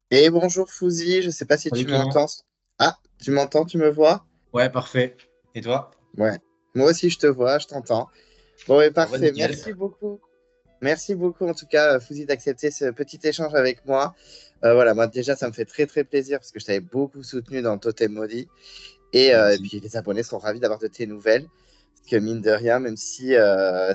Et bonjour Fouzi, je sais pas si Salut tu Clément. m'entends. Ah, tu m'entends, tu me vois? Ouais, parfait. Et toi? Ouais. Moi aussi je te vois, je t'entends. Bon, et Bon, bah parfait. nickel. Merci beaucoup. Merci beaucoup en tout cas, Fouzi, d'accepter ce petit échange avec moi. Voilà, moi déjà, ça me fait très très plaisir parce que je t'avais beaucoup soutenu dans Totem Maudit. C'est Et gentil. puis les abonnés sont ravis d'avoir de tes nouvelles. Parce que mine de rien, même si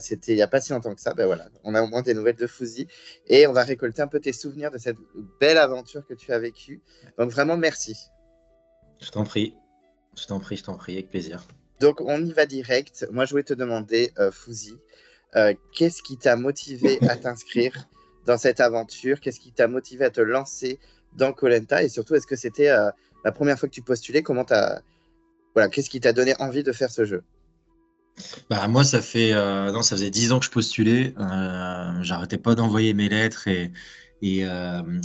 c'était il n'y a pas si longtemps que ça, ben voilà, on a au moins des nouvelles de Fouzi. Et on va récolter un peu tes souvenirs de cette belle aventure que tu as vécue. Donc vraiment, merci. Je t'en prie. Je t'en prie, avec plaisir. Donc, on y va direct. Moi, je voulais te demander, Fouzi, qu'est-ce qui t'a motivé à t'inscrire dans cette aventure? Qu'est-ce qui t'a motivé à te lancer dans koh Et surtout, est-ce que c'était la première fois que tu postulais? Voilà, qu'est-ce qui t'a donné envie de faire ce jeu? Bah moi ça fait non ça faisait 10 ans que je postulais. J'arrêtais pas d'envoyer mes lettres et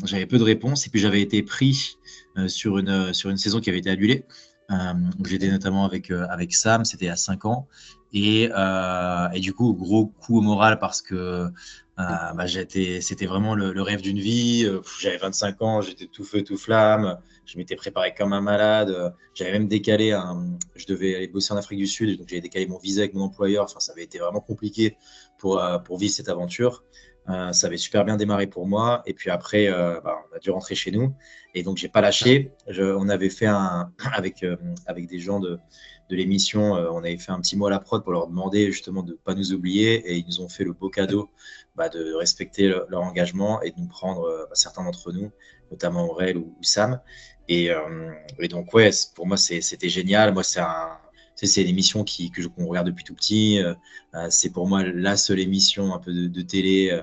j'avais peu de réponses. Et puis j'avais été pris sur une saison qui avait été annulée. Où j'étais notamment avec Sam, c'était il y a 5 ans. Et du coup, gros coup au moral parce que bah, c'était vraiment le rêve d'une vie. J'avais 25 ans, j'étais tout feu, tout flamme. Je m'étais préparé comme un malade. J'avais même décalé je devais aller bosser en Afrique du Sud, donc j'avais décalé mon visa avec mon employeur. Enfin, ça avait été vraiment compliqué pour vivre cette aventure. Ça avait super bien démarré pour moi. Et puis après, bah, on a dû rentrer chez nous. Et donc, j'ai pas lâché. On avait fait avec des gens de l'émission, on avait fait un petit mot à la prod pour leur demander justement de ne pas nous oublier. Et ils nous ont fait le beau cadeau bah, de respecter leur engagement et de nous prendre bah, certains d'entre nous, notamment Aurel ou Sam. Et donc, ouais, pour moi, c'était génial. Moi, c'est une émission qu'on regarde depuis tout petit. C'est pour moi la seule émission un peu de télé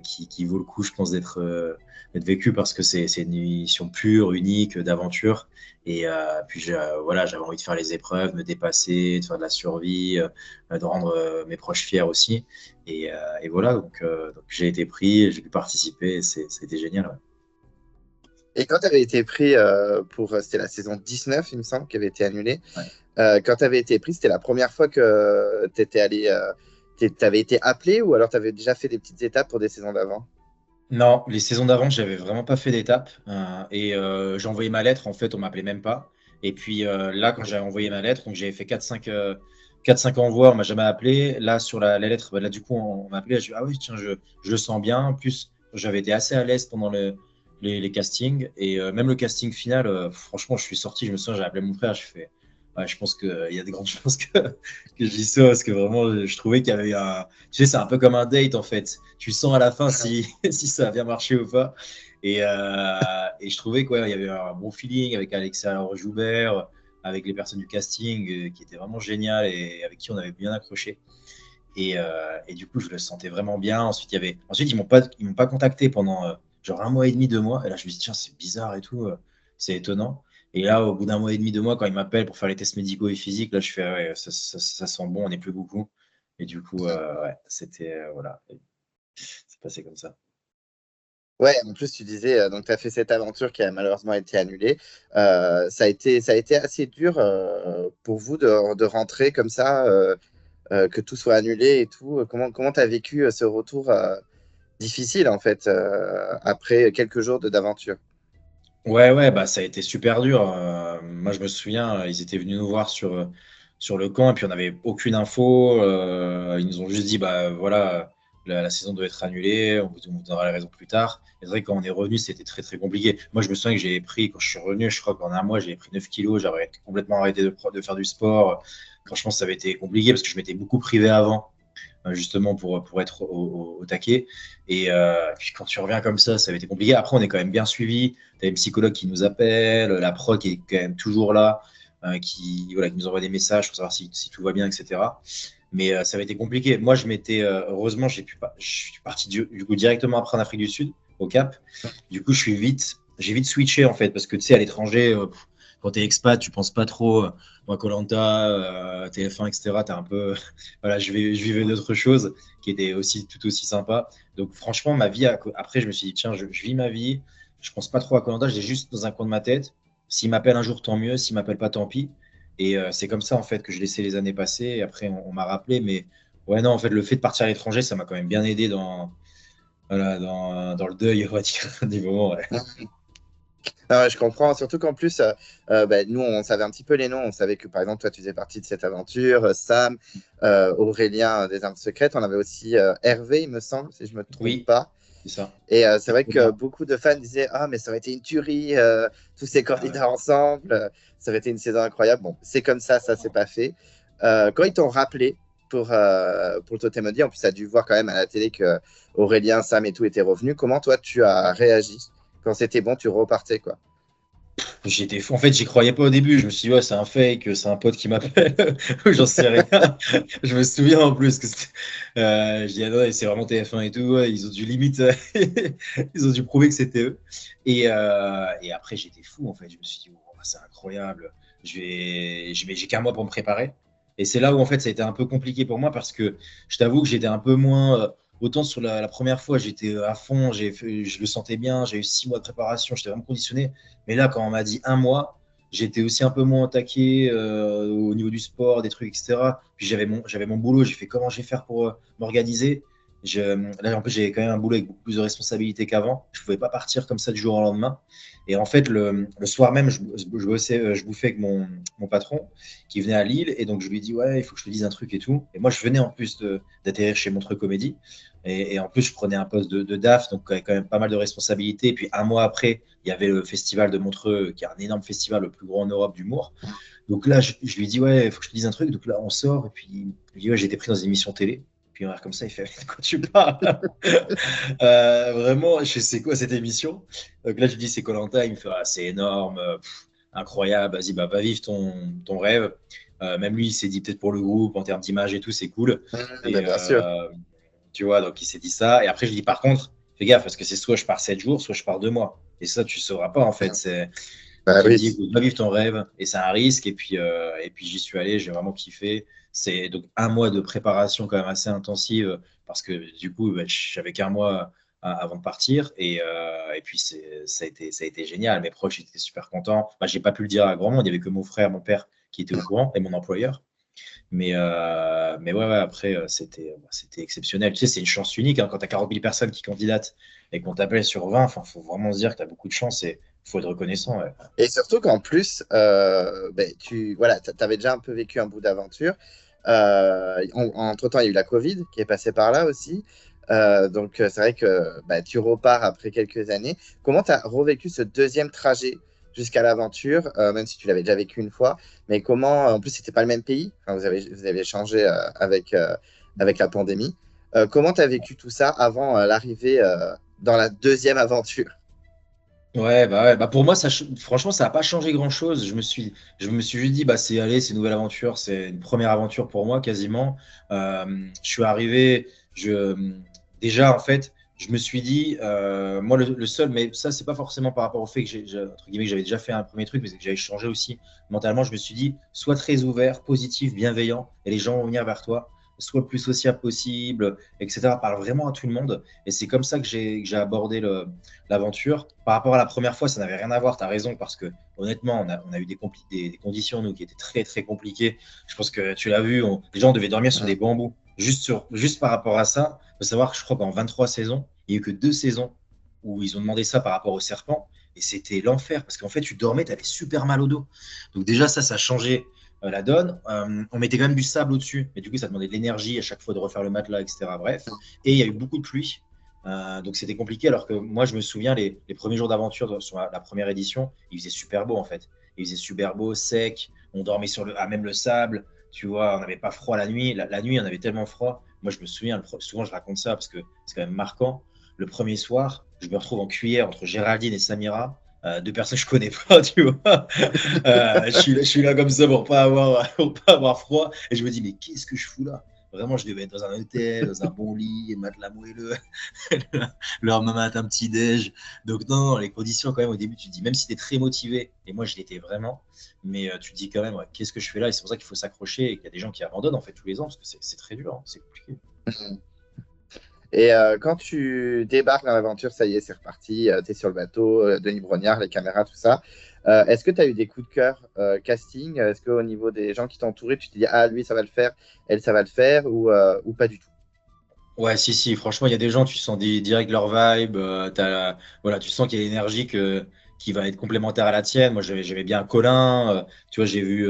qui vaut le coup, je pense, d'être vécue parce que c'est une émission pure, unique, d'aventure. Puis, voilà, j'avais envie de faire les épreuves, me dépasser, de faire de la survie, de rendre mes proches fiers aussi. Et voilà, donc j'ai été pris, j'ai pu participer, c'était génial. Ouais. Et quand tu avais été pris c'était la saison 19, il me semble, qui avait été annulée. Ouais. Quand tu avais été pris, c'était la première fois que tu étais allé, t'avais été appelé ou alors tu avais déjà fait des petites étapes pour des saisons d'avant? Non, les saisons d'avant, j'avais vraiment pas fait d'étape. J'ai envoyé ma lettre, en fait, on m'appelait même pas. Et puis là, quand j'ai envoyé ma lettre, donc j'avais fait 4-5 envois, on m'a jamais appelé. Là, sur la lettre, bah, là, du coup, on m'a appelé. Je dis, ah oui, tiens, je le sens bien. En plus, j'avais été assez à l'aise pendant les castings. Et même le casting final, franchement, je suis sorti, je me souviens, j'ai appelé mon frère, je fais, ouais, je pense qu'il y a des grandes chances que j'y sois, parce que vraiment, je trouvais qu'il y avait un. Tu sais, c'est un peu comme un date, en fait. Tu sens à la fin si, si ça a bien marché ou pas. Et je trouvais qu'il y avait un bon feeling avec Alexandre Joubert, avec les personnes du casting, qui étaient vraiment géniales et avec qui on avait bien accroché. Et du coup, je le sentais vraiment bien. Ensuite, ils m'ont pas contacté pendant genre 1 mois et demi, 2 mois. Et là, je me suis dit, tiens, c'est bizarre et tout, c'est étonnant. Et là, au bout d'1 mois et demi, 2 mois, quand ils m'appellent pour faire les tests médicaux et physiques, là, je fais, ah ouais, ça sent bon, on n'est plus beaucoup. Et du coup, ouais, c'était, voilà, c'est passé comme ça. Ouais, en plus, tu disais, donc tu as fait cette aventure qui a malheureusement été annulée. Ça a été assez dur pour vous de rentrer comme ça, que tout soit annulé et tout. Comment tu as vécu ce retour difficile, en fait, après quelques jours d'aventure? Ouais, ouais, bah ça a été super dur. Moi, je me souviens, ils étaient venus nous voir sur le camp et puis on n'avait aucune info. Ils nous ont juste dit, bah voilà, la saison doit être annulée, on vous donnera les raisons plus tard. Et c'est vrai que quand on est revenu, c'était très très compliqué. Moi, je me souviens que j'ai pris, quand je suis revenu, je crois qu'en 1 mois, j'ai pris 9 kilos, j'avais complètement arrêté de faire du sport. Franchement, ça avait été compliqué parce que je m'étais beaucoup privé avant justement pour être au taquet. Puis quand tu reviens comme ça avait été compliqué. Après, on est quand même bien suivi. Tu as une psychologue qui nous appelle, la prod qui est quand même toujours là, voilà, qui nous envoie des messages pour savoir si tout va bien, etc. Mais ça avait été compliqué. Moi, heureusement, je suis parti du coup directement après en Afrique du Sud, au Cap. Du coup, j'ai vite switché en fait, parce que tu sais, à l'étranger, quand tu es expat, tu penses pas trop, moi, koh TF1, etc. T'as un peu, voilà, je vivais d'autres choses qui étaient aussi tout aussi sympas. Donc, franchement, ma vie, après, je me suis dit, tiens, je vis ma vie, je pense pas trop à koh je l'ai juste dans un coin de ma tête. S'il m'appelle un jour, tant mieux. S'il m'appelle pas, tant pis. Et c'est comme ça, en fait, que je laissais les années passer. Et après, on m'a rappelé. Mais ouais, non, en fait, le fait de partir à l'étranger, ça m'a quand même bien aidé voilà, dans le deuil, on va dire, du moment. Ouais. Ah ouais, je comprends, surtout qu'en plus, nous, on savait un petit peu les noms. On savait que, par exemple, toi, tu faisais partie de cette aventure, Sam, Aurélien des Armes Secrètes. On avait aussi Hervé, il me semble, si je ne me trompe Oui, pas. c'est ça. Et c'est vrai que Exactement. beaucoup de fans disaient, ah, mais ça aurait été une tuerie, tous ces Ah ouais. candidats ensemble, ça aurait été une saison incroyable. Bon, c'est comme ça s'est pas fait. Quand ils t'ont rappelé pour le Totem Muddy, en plus, tu as dû voir quand même à la télé que Aurélien, Sam et tout étaient revenus. Comment toi, tu as réagi? Quand c'était bon, tu repartais, quoi. J'étais fou. En fait, j'y croyais pas au début. Je me suis dit, ouais, c'est un fake, c'est un pote qui m'appelle. J'en sais rien. Je me souviens en plus que je dis, ah non, c'est vraiment TF1 et tout. Ouais, ils ont dû limite, ils ont dû prouver que c'était eux. Et après, j'étais fou. En fait, je me suis dit, oh, c'est incroyable. J'ai qu'un mois pour me préparer. Et c'est là où en fait, ça a été un peu compliqué pour moi parce que je t'avoue que j'étais un peu moins. Autant sur la première fois, j'étais à fond, je le sentais bien, j'ai eu 6 mois de préparation, j'étais vraiment conditionné. Mais là, quand on m'a dit un mois, j'étais aussi un peu moins attaqué au niveau du sport, des trucs, etc. Puis j'avais mon boulot, j'ai fait comment je vais faire pour m'organiser. Là, en plus, j'avais quand même un boulot avec beaucoup plus de responsabilités qu'avant. Je ne pouvais pas partir comme ça du jour au lendemain. Et en fait, le soir même, je bouffais avec mon patron qui venait à Lille. Et donc, je lui ai dit, ouais, il faut que je te dise un truc et tout. Et moi, je venais en plus d'atterrir chez Montreux Comédie. Et en plus, je prenais un poste de DAF, donc avec quand même pas mal de responsabilités. Et puis, un mois après, il y avait le festival de Montreux, qui est un énorme festival, le plus grand en Europe d'humour. Donc là, je lui dis, ouais, il faut que je te dise un truc. Donc là, on sort. Et puis, il me dit, ouais, j'ai été pris dans une émission télé. Puis, on regarde comme ça, il fait, de quoi tu parles? Vraiment, je sais c'est quoi cette émission? Donc là, je lui dis, c'est koh Il me fait, ah, c'est énorme, incroyable. Vas-y, bah, va vivre ton rêve. Même lui, il s'est dit, peut-être pour le groupe, en termes d'image et tout, c'est cool. Et, Bien sûr. tu vois, donc il s'est dit ça. Et après, je lui dis, par contre, fais gaffe, parce que c'est soit je pars 7 jours, soit je pars 2 mois. Et ça, tu ne sauras pas, en fait. Bah Donc, il me oui. dit, écoute, va vivre ton rêve. Et c'est un risque. Et puis j'y suis allé, j'ai vraiment kiffé. C'est donc un mois de préparation quand même assez intensive, parce que du coup, bah, j'avais qu'un mois avant de partir. Et puis, ça a été génial. Mes proches étaient super contents. Bah, j'ai pas pu le dire à grand monde. Il n'y avait que mon frère, mon père qui étaient au courant et mon employeur. Mais ouais, ouais, après, c'était exceptionnel. Tu sais, c'est une chance unique hein, quand tu as 40 000 personnes qui candidatent et qu'on t'appelle sur 20. Enfin, il faut vraiment se dire que tu as beaucoup de chance et il faut être reconnaissant. Ouais. Et surtout qu'en plus, tu voilà, avais déjà un peu vécu un bout d'aventure. Entre-temps, il y a eu la Covid qui est passée par là aussi. Donc, c'est vrai que tu repars après quelques années. Comment tu as revécu ce deuxième trajet jusqu'à l'aventure, même si tu l'avais déjà vécu une fois? Mais comment, en plus, c'était pas le même pays. Enfin, vous avez changé avec la pandémie. Comment tu as vécu tout ça avant l'arrivée dans la deuxième aventure? Ouais, bah ouais. Bah pour moi, franchement, ça n'a pas changé grand-chose. Je me suis juste dit, bah c'est une nouvelle aventure, c'est une première aventure pour moi quasiment. Je suis arrivé, déjà en fait, je me suis dit, moi le seul, mais ça c'est pas forcément par rapport au fait que entre guillemets, que j'avais déjà fait un premier truc, mais c'est que j'avais changé aussi mentalement. Je me suis dit, sois très ouvert, positif, bienveillant, et les gens vont venir vers toi. Sois le plus sociable possible, etc. Parle vraiment à tout le monde. Et c'est comme ça que j'ai abordé l'aventure. Par rapport à la première fois, ça n'avait rien à voir, tu as raison, parce que honnêtement, on a eu des conditions nous, qui étaient très très compliquées. Je pense que tu l'as vu, les gens devaient dormir sur des bambous. Juste par rapport à ça, il faut savoir que je crois qu'en 23 saisons, il n'y a eu que 2 saisons où ils ont demandé ça par rapport au serpent. Et c'était l'enfer, parce qu'en fait, tu dormais, tu avais super mal au dos. Donc déjà, ça a changé la donne. On mettait quand même du sable au-dessus, mais du coup, ça demandait de l'énergie à chaque fois de refaire le matelas, etc. Bref. Et il y a eu beaucoup de pluie. Donc c'était compliqué, alors que moi je me souviens les premiers jours d'aventure sur la première édition, il faisait super beau en fait. Il faisait super beau, sec, on dormait à même le sable, tu vois, on n'avait pas froid la nuit. La nuit, on avait tellement froid. Moi je me souviens, souvent je raconte ça parce que c'est quand même marquant. Le premier soir, je me retrouve en cuillère entre Géraldine et Samira, 2 personnes que je connais pas, tu vois. Je suis là comme ça pour pas avoir froid. Et je me dis, mais qu'est-ce que je fous là? Vraiment, je devais être dans un hôtel, dans un bon lit, matelas moelleux, leur maman un petit déj. Donc non, les conditions quand même au début, tu te dis, même si tu es très motivé, et moi je l'étais vraiment, mais tu te dis quand même, ouais, qu'est-ce que je fais là? Et c'est pour ça qu'il faut s'accrocher et qu'il y a des gens qui abandonnent en fait tous les ans parce que c'est très dur, hein, c'est compliqué. Et quand tu débarques dans l'aventure, ça y est, c'est reparti, tu es sur le bateau, Denis Brognard, les caméras, tout ça. Est-ce que tu as eu des coups de cœur casting? Est-ce qu'au niveau des gens qui t'entouraient, tu te dis, ah, lui, ça va le faire, elle, ça va le faire, ou pas du tout? Ouais, si, franchement, il y a des gens, tu sens direct leur vibe, voilà, tu sens qu'il y a l'énergie qui va être complémentaire à la tienne. Moi, j'aimais bien Colin, tu vois, j'ai vu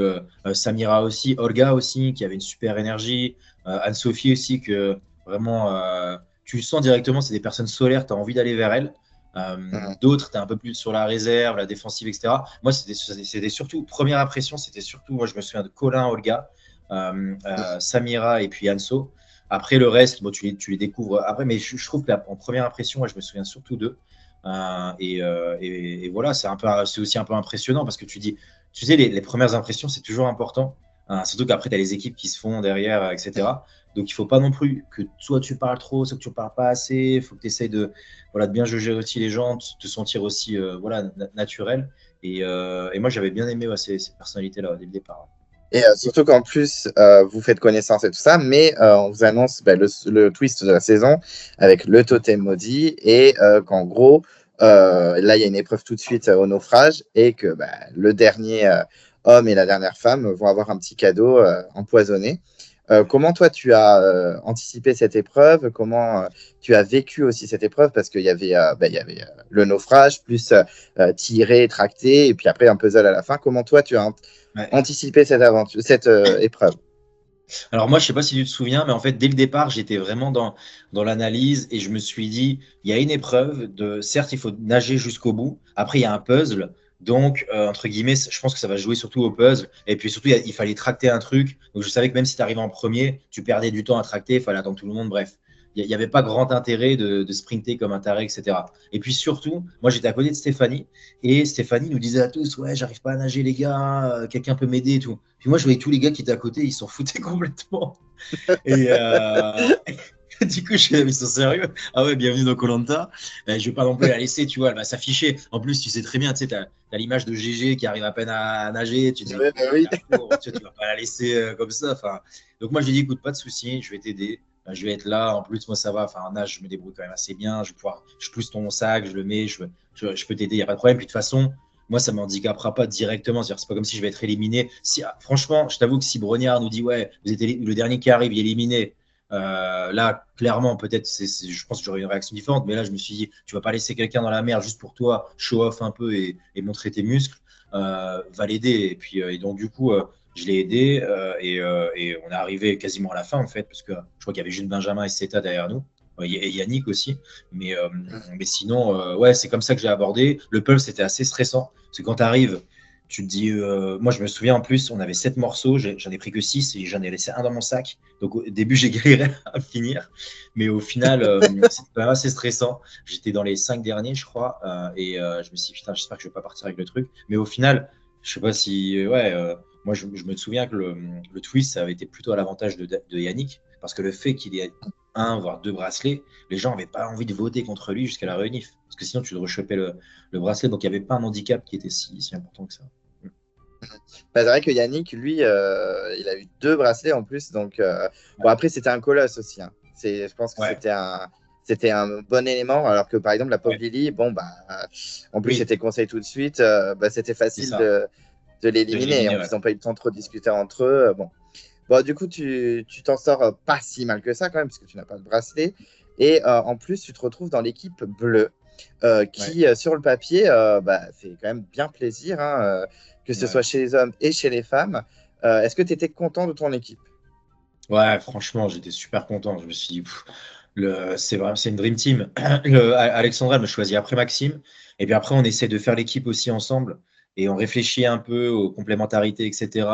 Samira aussi, Olga aussi, qui avait une super énergie, Anne-Sophie aussi, que vraiment, tu le sens directement, c'est des personnes solaires, tu as envie d'aller vers elles. Mhm. D'autres, tu es un peu plus sur la réserve, la défensive, etc. Moi, c'était surtout, première impression, c'était surtout, moi, je me souviens de Colin, Olga, Samira et puis Anso. Après, le reste, bon, tu les découvres après, mais je trouve qu'en première impression, moi, je me souviens surtout d'eux. Et voilà, c'est aussi un peu impressionnant parce que tu sais, les premières impressions, c'est toujours important. Surtout qu'après, tu as les équipes qui se font derrière, etc. Donc, il ne faut pas non plus que soit tu parles trop, soit que tu ne parles pas assez. Il faut que tu essayes voilà, de bien juger aussi les gens, de te sentir aussi voilà, naturel. Et moi, j'avais bien aimé ces personnalités-là dès le départ. Et surtout qu'en plus, vous faites connaissance et tout ça, mais on vous annonce le twist de la saison avec le totem maudit et qu'en gros, là, il y a une épreuve tout de suite au naufrage et que bah, le dernier homme et la dernière femme vont avoir un petit cadeau empoisonné. Comment toi, tu as anticipé cette épreuve? Comment tu as vécu aussi cette épreuve? Parce qu'il y avait, il y avait le naufrage, plus tirer, tracter, et puis après un puzzle à la fin. Comment toi, tu as Ouais. anticiper cette aventure, cette épreuve. Alors moi, je sais pas si tu te souviens, mais en fait, dès le départ, j'étais vraiment dans l'analyse et je me suis dit, il y a une épreuve certes, il faut nager jusqu'au bout. Après, il y a un puzzle. Donc, entre guillemets, je pense que ça va jouer surtout au puzzle. Et puis surtout, il fallait tracter un truc. Donc, je savais que même si tu arrives en premier, tu perdais du temps à tracter, il fallait attendre tout le monde. Bref, il n'y avait pas grand intérêt de sprinter comme un taré, etc. Et puis surtout, moi, j'étais à côté de Stéphanie et Stéphanie nous disait à tous, ouais, j'arrive pas à nager, les gars, quelqu'un peut m'aider et tout. Puis moi, je voyais tous les gars qui étaient à côté, ils s'en foutaient complètement. Et du coup, je suis ils sont sérieux. Ah ouais, bienvenue dans Colanta. Je vais pas non plus la laisser, tu vois, elle va s'afficher. En plus, tu sais très bien, tu sais, t'as l'image de GG qui arrive à peine à nager. Tu dis, Ouais, bah oui. tu vois, tu vas pas la laisser comme ça. Enfin, donc moi, je lui ai dit, écoute, pas de souci, je vais t'aider. Je vais être là. En plus, moi, ça va. Enfin, en nage, je me débrouille quand même assez bien. Je pousse ton sac, je le mets, je peux t'aider, il n'y a pas de problème. Puis de toute façon, moi, ça ne m'handicapera pas directement. C'est pas comme si je vais être éliminé. Franchement, je t'avoue que si Brognard nous dit, ouais, vous êtes le dernier qui arrive, il est éliminé. Là, clairement, peut-être, je pense que j'aurais une réaction différente. Mais là, je me suis dit, tu vas pas laisser quelqu'un dans la mer juste pour toi, show off un peu et montrer tes muscles. Va l'aider. Et donc, du coup, je l'ai aidé et on est arrivé quasiment à la fin, en fait, parce que je crois qu'il y avait juste Benjamin et Seta derrière nous. Et Yannick aussi. Mais, euh, mais sinon, ouais, c'est comme ça que j'ai abordé. Le puzzle, c'était assez stressant. Parce que quand tu arrives, tu te dis. Moi, je me souviens en plus, on avait 7 morceaux. J'en ai pris que 6 et j'en ai laissé un dans mon sac. Donc, au début, j'ai galéré à finir. Mais au final, c'était quand même assez stressant. J'étais dans les 5 derniers, je crois. Je me suis dit, putain, j'espère que je vais pas partir avec le truc. Mais au final, je sais pas si. Ouais, moi, je me souviens que le twist, ça avait été plutôt à l'avantage de Yannick. Parce que le fait qu'il ait un, voire deux bracelets, les gens n'avaient pas envie de voter contre lui jusqu'à la réunif. Parce que sinon, tu devrais choper le bracelet. Donc, il n'y avait pas un handicap qui était si important que ça. Bah, c'est vrai que Yannick, lui, il a eu deux bracelets en plus. Donc, bon, après, c'était un colosse aussi. Hein. Je pense que Ouais, c'était un bon élément. Alors que, par exemple, la pauvre ouais. Lily, bon, bah, en plus, Oui, c'était conseil tout de suite. Bah, c'était c'est facile ça. de De l'éliminer. En l'éliminer, plus, ouais. ils n'ont pas eu le temps de trop discuter entre eux. Bon. Bon, du coup, tu t'en sors pas si mal que ça quand même, puisque tu n'as pas de bracelet. Et en plus, tu te retrouves dans l'équipe bleue, Ouais, qui, sur le papier, bah, fait quand même bien plaisir, hein, que ce soit ouais. chez les hommes et chez les femmes. Est-ce que tu étais content de ton équipe? Ouais, franchement, j'étais super content. Je me suis dit, c'est vrai, c'est une dream team. Alexandra elle me choisit après Maxime. Et puis après, on essaie de faire l'équipe aussi ensemble. Et on réfléchit un peu aux complémentarités, etc.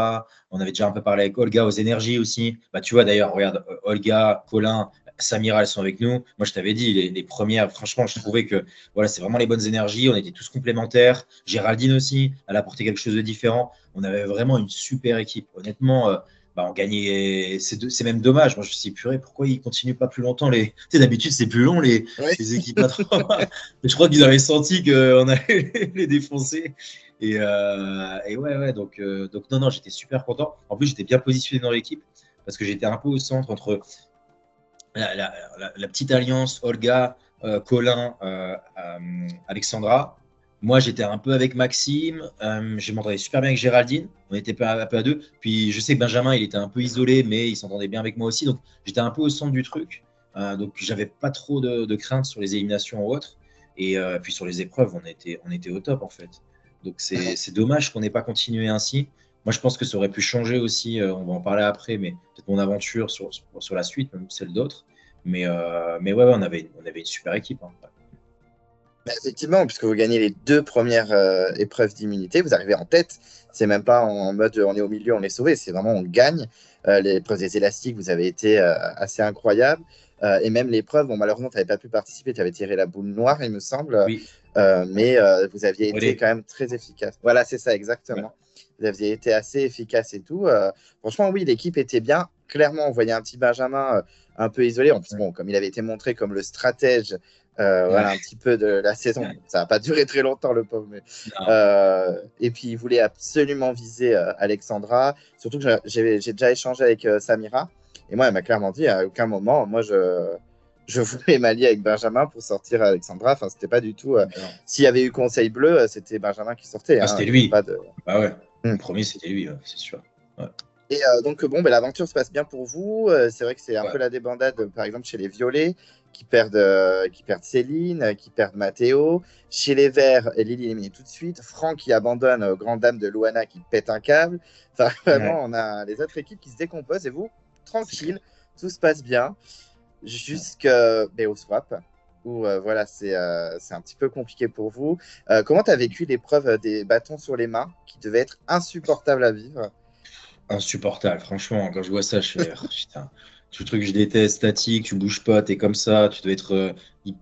On avait déjà un peu parlé avec Olga, aux énergies aussi. Bah, tu vois, d'ailleurs, regarde, Olga, Colin, Samira, elles sont avec nous. Moi, je t'avais dit, les premières, franchement, je trouvais que voilà, c'est vraiment les bonnes énergies. On était tous complémentaires. Géraldine aussi, elle a apporté quelque chose de différent. On avait vraiment une super équipe. Honnêtement, bah, on gagnait. C'est même dommage. Moi, je me suis dit, purée, pourquoi ils continuent pas plus longtemps les... Tu sais, d'habitude, c'est plus long Ouais. les équipes à 3. Mais je crois qu'ils avaient senti qu'on allait les défoncer. Et ouais, donc non, j'étais super content. En plus, j'étais bien positionné dans l'équipe parce que j'étais un peu au centre entre la petite alliance Olga, Colin, Alexandra. Moi, j'étais un peu avec Maxime. Je m'entendais super bien avec Géraldine. On était un peu à deux. Puis, je sais que Benjamin, il était un peu isolé, mais il s'entendait bien avec moi aussi. Donc, j'étais un peu au centre du truc. Donc, j'avais pas trop de crainte sur les éliminations ou autres. Et puis, sur les épreuves, on était au top, en fait. Donc, c'est dommage qu'on n'ait pas continué ainsi. Moi, je pense que ça aurait pu changer aussi. On va en parler après, mais peut-être mon aventure sur la suite, même celle d'autres. Mais ouais, on avait une super équipe. Hein. Bah, effectivement, puisque vous gagnez les 2 premières épreuves d'immunité, vous arrivez en tête. C'est même pas en mode on est au milieu, on est sauvé. C'est vraiment on gagne. L'épreuve des élastiques, vous avez été assez incroyable. Et même l'épreuve, bon, malheureusement, tu n'avais pas pu participer. Tu avais tiré la boule noire, il me semble. Oui, Mais vous aviez été relais. quand même très efficace. Voilà, c'est ça, Ouais. exactement. Vous aviez été assez efficace et tout. Franchement, oui, l'équipe était bien. Clairement, on voyait un petit Benjamin un peu isolé. En plus, Ouais. bon, comme il avait été montré comme le stratège Ouais. voilà, un petit peu de la saison. Ça n'a pas duré très longtemps, le pauvre. Mais, Non. et puis, il voulait absolument viser Alexandra. Surtout que j'ai déjà échangé avec Samira. Et moi, elle m'a clairement dit à aucun moment, moi, je voulais m'allier avec Benjamin pour sortir Alexandra. Enfin, c'était pas du tout. Non. S'il y avait eu Conseil Bleu, c'était Benjamin qui sortait. Ah, Hein. c'était Il n'y avait lui. pas de. Ah ouais. Hmm. Le premier, c'était lui, c'est sûr. Ouais. Et donc, bon, ben, l'aventure se passe bien pour vous. C'est vrai que c'est un Ouais. peu la débandade, par exemple, chez les Violets, qui perdent Céline, qui perdent Mathéo. Chez les Verts, Lily est éliminée tout de suite. Franck qui abandonne, grande dame de Luana qui pète un câble. Enfin, Ouais. vraiment, on a les autres équipes qui se décomposent et vous, C'est clair. tranquille, tout se passe bien Ouais. jusqu'à au swap. Où voilà, c'est un petit peu compliqué pour vous. Comment tu as vécu l'épreuve des bâtons sur les mains qui devait être insupportable à vivre? Insupportable, franchement. Quand je vois ça, je fais, oh, putain, ce truc que je déteste, statique, tu bouges pas, t'es comme ça, tu dois être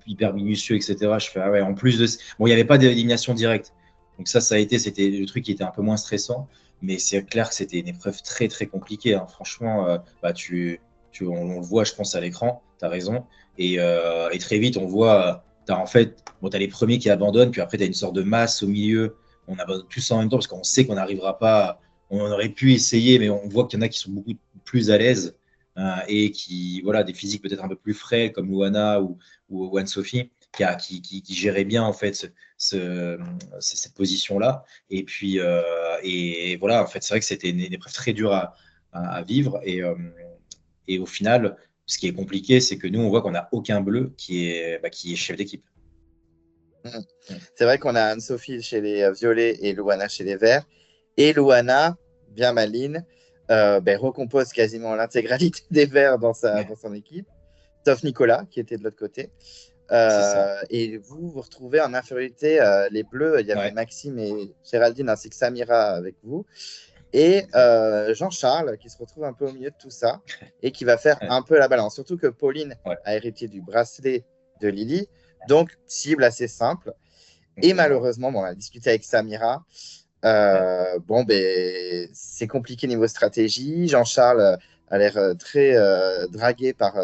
hyper minutieux, etc. Je fais, ah ouais, en plus de. Bon, il n'y avait pas d'élimination directe. Donc ça a été, c'était le truc qui était un peu moins stressant. Mais c'est clair que c'était une épreuve très, très compliquée. Hein. Franchement, bah, on le voit, je pense, à l'écran, tu as raison. Et très vite, on voit, tu as en fait, bon, t'as les premiers qui abandonnent, puis après, tu as une sorte de masse au milieu. On abandonne tous en même temps parce qu'on sait qu'on n'arrivera pas. On aurait pu essayer, mais on voit qu'il y en a qui sont beaucoup plus à l'aise et qui, voilà, des physiques peut-être un peu plus frais comme Luana ou Anne-Sophie, qui géraient bien en fait cette position-là. Et puis, et voilà, en fait, c'est vrai que c'était une épreuve très dure à vivre. Et au final, ce qui est compliqué, c'est que nous, on voit qu'on n'a aucun bleu qui est chef d'équipe. Mm. C'est vrai qu'on a Anne-Sophie chez les violets et Louana chez les verts. Et Louana, bien maline, ben, recompose quasiment l'intégralité des verts Ouais, dans son équipe, sauf Nicolas qui était de l'autre côté. c'est ça. Et vous vous retrouvez en infériorité. Les bleus, il y avait Ouais, Maxime et Géraldine ainsi que Samira avec vous. Et exact. Jean-Charles qui se retrouve un peu au milieu de tout ça et qui va faire Ouais, un peu la balance. Surtout que Pauline ouais, a hérité du bracelet de Lily. Donc, cible assez simple. Et complètement. malheureusement, bon, on a discuté avec Samira. Ouais, Bon, ben, c'est compliqué niveau stratégie. Jean-Charles a l'air très dragué par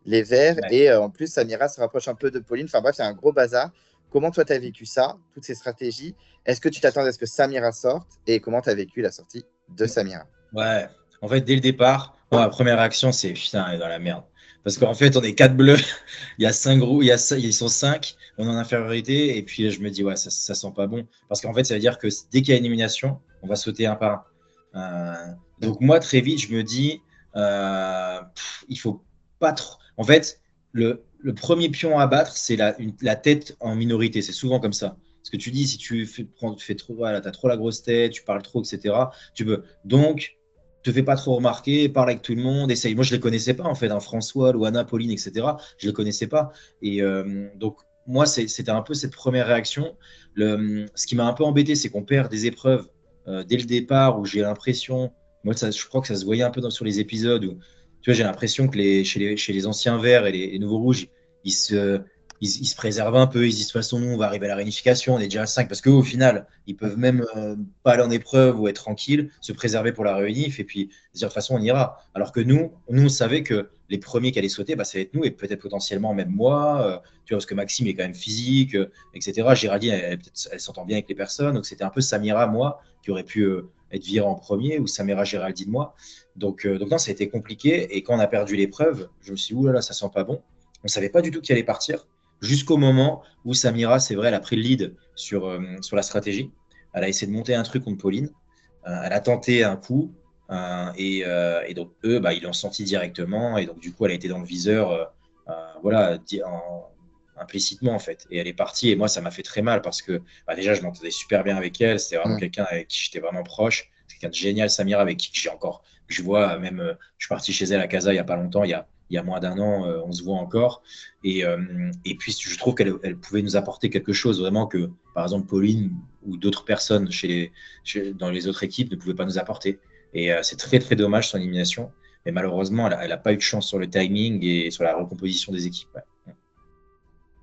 les Verts. ouais. Et en plus, Samira se rapproche un peu de Pauline. Enfin bref, c'est un gros bazar. Comment toi, tu as vécu ça, toutes ces stratégies? Est-ce que tu t'attendais à ce que Samira sorte? Et comment tu as vécu la sortie de Samira? Ouais, en fait, dès le départ, moi, ma première réaction, c'est putain, elle est dans la merde. Parce qu'en fait, on est quatre bleus, il y a cinq groupes, ils sont cinq, on est en infériorité, et puis je me dis, ouais, ça sent pas bon. Parce qu'en fait, ça veut dire que dès qu'il y a une élimination, on va sauter un par un. Donc, moi, très vite, je me dis, il faut pas trop. En fait, le premier pion à battre, c'est la tête en minorité. C'est souvent comme ça. Ce que tu dis, si tu fais trop, voilà, t'as trop la grosse tête, tu parles trop, etc., tu peux. Donc, te fais pas trop remarquer, parle avec tout le monde, essaye. Moi, je les connaissais pas en fait, hein, François, Luana, Pauline, etc. Je les connaissais pas. Et donc, moi, c'était un peu cette première réaction. Ce qui m'a un peu embêté, c'est qu'on perd des épreuves dès le départ où j'ai l'impression, moi, je crois que ça se voyait un peu sur les épisodes où, tu vois, j'ai l'impression que chez les anciens verts et les nouveaux rouges, ils se, ils se préservent un peu, ils se disent de toute façon, nous, on va arriver à la réunification, on est déjà à 5, parce qu'au final, ils peuvent même pas aller en épreuve ou être tranquilles, se préserver pour la réunif, et puis se dire de toute façon, on ira. Alors que nous, on savait que les premiers qui allaient sauter, bah, ça va être nous, et peut-être potentiellement même moi, tu vois, parce que Maxime est quand même physique, etc. Géraldine, elle s'entend bien avec les personnes, donc c'était un peu Samira, moi, qui aurait pu être viré en premier, ou Samira, Géraldine, moi. Donc non, ça a été compliqué, et quand on a perdu l'épreuve, je me suis dit, oulala, ça sent pas bon. On savait pas du tout qui allait partir jusqu'au moment où Samira, c'est vrai, elle a pris le lead sur la stratégie. Elle a essayé de monter un truc contre Pauline. Elle a tenté un coup. Et donc, eux, bah, ils l'ont senti directement. Et donc, du coup, elle a été dans le viseur, voilà, implicitement, en fait. Et elle est partie. Et moi, ça m'a fait très mal parce que bah, déjà, je m'entendais super bien avec elle. C'était vraiment Mm. quelqu'un avec qui j'étais vraiment proche. C'est quelqu'un de génial, Samira, avec qui j'ai encore. Je vois, même, je suis parti chez elle à Casa il n'y a pas longtemps, il y a moins d'un an, on se voit encore. Et puis, je trouve qu'elle pouvait nous apporter quelque chose, vraiment que, par exemple, Pauline ou d'autres personnes dans les autres équipes ne pouvaient pas nous apporter. Et c'est très, très dommage son élimination. Mais malheureusement, elle n'a pas eu de chance sur le timing et sur la recomposition des équipes. Ouais.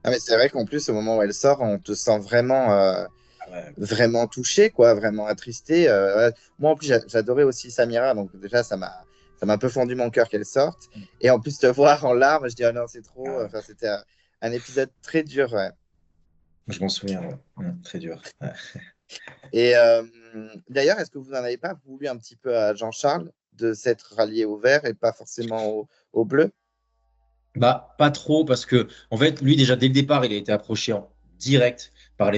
Ah, mais c'est vrai qu'en plus, au moment où elle sort, on te sent vraiment, Ah ouais. vraiment touché, quoi, vraiment attristé. Ouais. Moi, en plus, j'adorais aussi Samira, donc déjà, ça m'a un peu fendu mon cœur qu'elle sorte. Et en plus, te voir en larmes, je dis, ah non, c'est trop. Ah, Enfin, c'était un épisode très dur, ouais. je m'en souviens, ouais. Très dur. Ouais. Et d'ailleurs, est-ce que vous n'en avez pas voulu un petit peu à Jean-Charles de s'être rallié au vert et pas forcément au bleu? Bah, pas trop, parce que, en fait, lui, déjà, dès le départ, il a été approché en direct par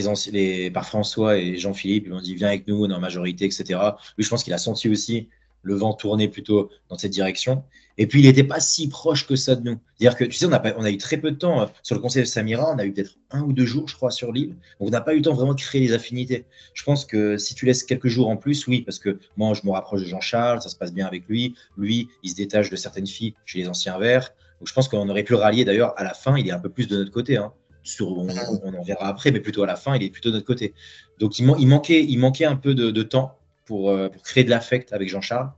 par François et Jean-Philippe. Ils lui ont dit, viens avec nous, on est en majorité, etc. Lui, je pense qu'il a senti aussi le vent tourner plutôt dans cette direction. Et puis, il n'était pas si proche que ça de nous. C'est-à-dire que, tu sais, on a eu très peu de temps sur le conseil de Samira. On a eu peut-être 1 ou 2 jours, je crois, sur l'île. Donc, on n'a pas eu le temps vraiment de créer les affinités. Je pense que si tu laisses quelques jours en plus, oui, parce que moi, je me rapproche de Jean-Charles, ça se passe bien avec lui. Lui, il se détache de certaines filles chez les anciens verts. Donc, je pense qu'on aurait pu le rallier. D'ailleurs, à la fin, il est un peu plus de notre côté. Hein. On en verra après, mais plutôt à la fin, il est plutôt de notre côté. Donc, il manquait un peu de temps pour créer de l'affect avec Jean-Charles.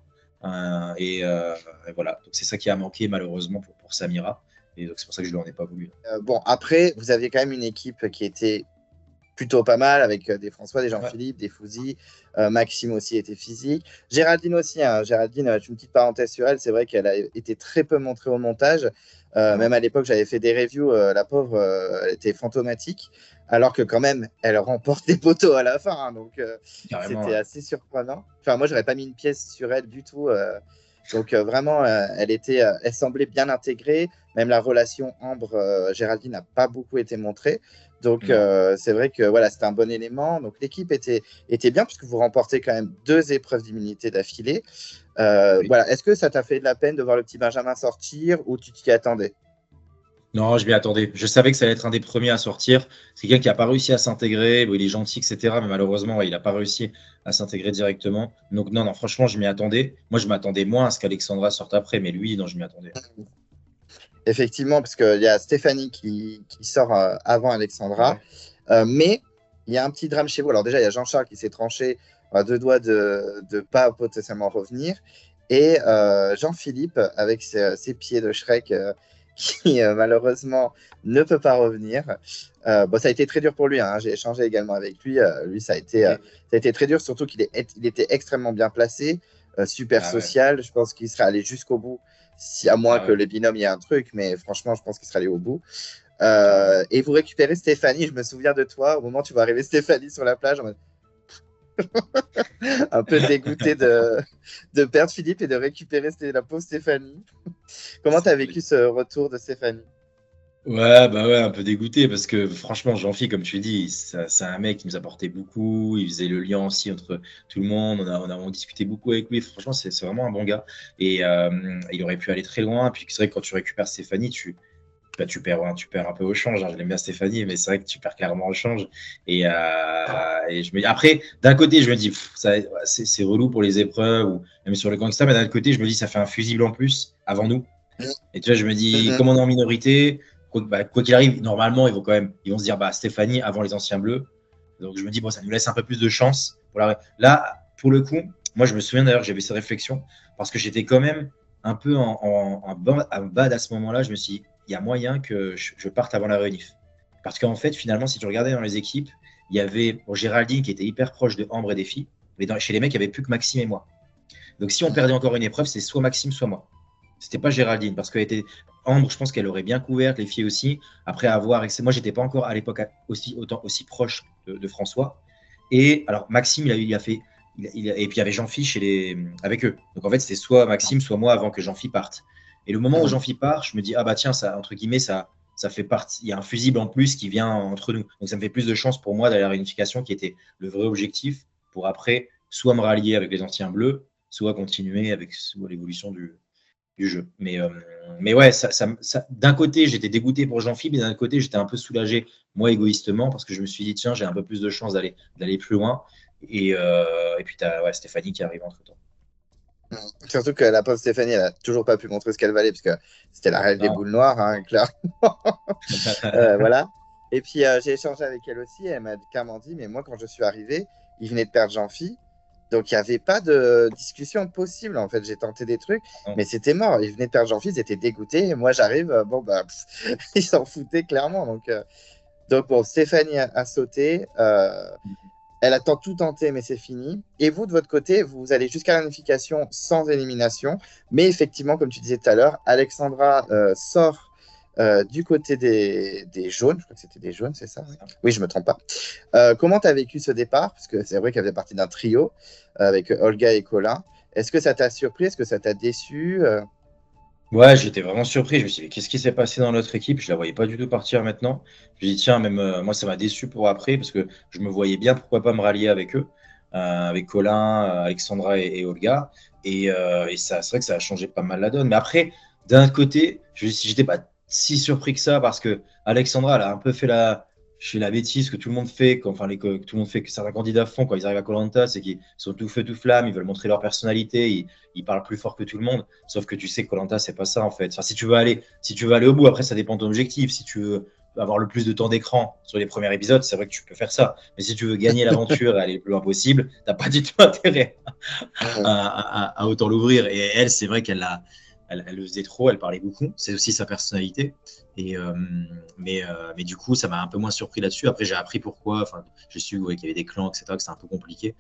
Et voilà. Donc, c'est ça qui a manqué, malheureusement, pour Samira. Et donc, c'est pour ça que je ne lui en ai pas voulu. Bon, après, vous aviez quand même une équipe qui était plutôt pas mal avec des François, des Ouais. Jean-Philippe, des Fouzi. Maxime aussi était physique. Géraldine aussi. Hein. Géraldine, une petite parenthèse sur elle, c'est vrai qu'elle a été très peu montrée au montage. Ouais. Même à l'époque, j'avais fait des reviews. La pauvre, elle était fantomatique. Alors que quand même, elle remporte des poteaux à la fin. Hein, donc, Carrément. c'était Ouais. assez surprenant. Enfin, moi, j'aurais pas mis une pièce sur elle du tout. Donc, vraiment, elle semblait bien intégrée. Même la relation Ambre-Géraldine n'a pas beaucoup été montrée. Donc, Non. c'est vrai que voilà, c'était un bon élément. Donc, l'équipe était bien puisque vous remportez quand même 2 épreuves d'immunité d'affilée. Oui. Voilà. Est-ce que ça t'a fait de la peine de voir le petit Benjamin sortir ou tu t'y attendais? Non, je m'y attendais. Je savais que ça allait être un des premiers à sortir. C'est quelqu'un qui n'a pas réussi à s'intégrer. Bon, il est gentil, etc. Mais malheureusement, ouais, il n'a pas réussi à s'intégrer directement. Donc, non, non, franchement, je m'y attendais. Moi, je m'attendais moins à ce qu'Alexandra sorte après. Mais lui, non, je m'y attendais. Effectivement, parce qu'il y a Stéphanie qui sort avant Alexandra. Ouais. Mais il y a un petit drame chez vous. Alors, déjà, il y a Jean-Charles qui s'est tranché à 2 doigts de ne pas potentiellement revenir. Et Jean-Philippe, avec ses pieds de Shrek, qui malheureusement ne peut pas revenir. Bon, ça a été très dur pour lui. Hein. J'ai échangé également avec lui. Lui, ça Ok. a été très dur, surtout il était extrêmement bien placé, super Ah ouais. social. Je pense qu'il serait allé jusqu'au bout, si, à moins Ah que ouais. les binômes, il y ait un truc. Mais franchement, je pense qu'il serait allé au bout. Carrément. Et vous récupérez Stéphanie. Je me souviens de toi au moment où tu vas arriver Stéphanie sur la plage, un peu dégoûté de perdre Philippe et de récupérer la pauvre Stéphanie. Comment tu as vécu ce retour de Stéphanie? Ouais, bah ouais, un peu dégoûté parce que franchement, Jean-Phi, comme tu dis, c'est un mec qui nous apportait beaucoup. Il faisait le lien aussi entre tout le monde. On discuté beaucoup avec lui. Franchement, c'est vraiment un bon gars. Et il aurait pu aller très loin. Puis c'est vrai que quand tu récupères Stéphanie, bah, tu perds un peu au change. Hein. Je l'aime bien Stéphanie, mais c'est vrai que tu perds clairement au change. Et après, d'un côté, je me dis, c'est relou pour les épreuves ou même sur le gangsta, mais d'un autre côté, je me dis, ça fait un fusible en plus avant nous. Et tu vois, je me dis, Mhm. comme on est en minorité, quoi qu'il arrive, normalement, ils vont se dire, bah, Stéphanie avant les anciens bleus. Donc je me dis, bon, ça nous laisse un peu plus de chance. Là, pour le coup, moi, je me souviens d'ailleurs que j'avais cette réflexion parce que j'étais quand même un peu en bad à ce moment-là. Je me suis dit, il y a moyen que je parte avant la réunif. Parce qu'en fait, finalement, si tu regardais dans les équipes, il y avait Géraldine qui était hyper proche de Ambre et des filles, mais chez les mecs, il n'y avait plus que Maxime et moi. Donc si on perdait encore une épreuve, c'est soit Maxime, soit moi. C'était pas Géraldine, parce qu'elle était Ambre, je pense qu'elle aurait bien couvert, les filles aussi. Après avoir, moi, j'étais pas encore à l'époque aussi proche de François. Et alors Maxime, il a fait, et puis il y avait Jean-Phi avec eux. Donc en fait, c'était soit Maxime, soit moi avant que Jean-Phi parte. Et le moment où Jean-Phi part, je me dis ah bah tiens, ça entre guillemets, ça fait partie. Il y a un fusible en plus qui vient entre nous. Donc ça me fait plus de chance pour moi d'aller à la réunification, qui était le vrai objectif, pour après soit me rallier avec les anciens bleus, soit continuer avec l'évolution du jeu. Mais ouais, d'un côté, j'étais dégoûté pour Jean-Philippe, mais d'un côté, j'étais un peu soulagé, moi, égoïstement, parce que je me suis dit, tiens, j'ai un peu plus de chance d'aller plus loin. Et puis, tu as Stéphanie qui arrive entre-temps. Surtout que la pauvre Stéphanie, elle a toujours pas pu montrer ce qu'elle valait, parce que c'était la reine des boules noires, hein, clairement. Voilà. Et puis, j'ai échangé avec elle aussi, et elle m'a clairement dit, mais moi, quand je suis arrivé, il venait de perdre Jean-Phi, donc il n'y avait pas de discussion possible, en fait. J'ai tenté des trucs, mais c'était mort. Il venait de perdre Jean-Phi, ils étaient dégoûtés, et moi, j'arrive, bon, bah, ils s'en foutaient clairement. Donc bon, Stéphanie a sauté. Elle a tout tenté, mais c'est fini. Et vous, de votre côté, vous allez jusqu'à l'unification sans élimination. Mais effectivement, comme tu disais tout à l'heure, Alexandra sort du côté des jaunes. Je crois que c'était des jaunes, c'est ça? Oui, je ne me trompe pas. Comment tu as vécu ce départ? Parce que c'est vrai qu'elle faisait partie d'un trio avec Olga et Colin. Est-ce que ça t'a surpris? Est-ce que ça t'a déçu? Ouais, j'étais vraiment surpris. Je me suis dit, qu'est-ce qui s'est passé dans notre équipe? Je la voyais pas du tout partir maintenant. Je me suis dit, tiens, même moi, ça m'a déçu pour après, parce que je me voyais bien, pourquoi pas me rallier avec eux, avec Colin, Alexandra et Olga. Et ça, c'est vrai que ça a changé pas mal la donne. Mais après, d'un côté, je n'étais pas si surpris que ça, parce que Alexandra, elle a un peu fait la bêtise que tout le monde fait, que tout le monde fait, que certains candidats font quand ils arrivent à koh c'est qu'ils sont tout feu, tout flamme, ils veulent montrer leur personnalité, ils parlent plus fort que tout le monde. Sauf que tu sais que koh c'est pas ça en fait. Enfin, si tu veux aller au bout, après ça dépend de ton objectif. Si tu veux avoir le plus de temps d'écran sur les premiers épisodes, c'est vrai que tu peux faire ça. Mais si tu veux gagner l'aventure et aller le plus loin possible, t'as pas du tout intérêt à autant l'ouvrir. Et elle, c'est vrai elle le faisait trop, elle parlait beaucoup. C'est aussi sa personnalité. Mais du coup, ça m'a un peu moins surpris là-dessus. Après, j'ai appris pourquoi. Enfin, j'ai su qu'il y avait des clans, etc., que c'était un peu compliqué.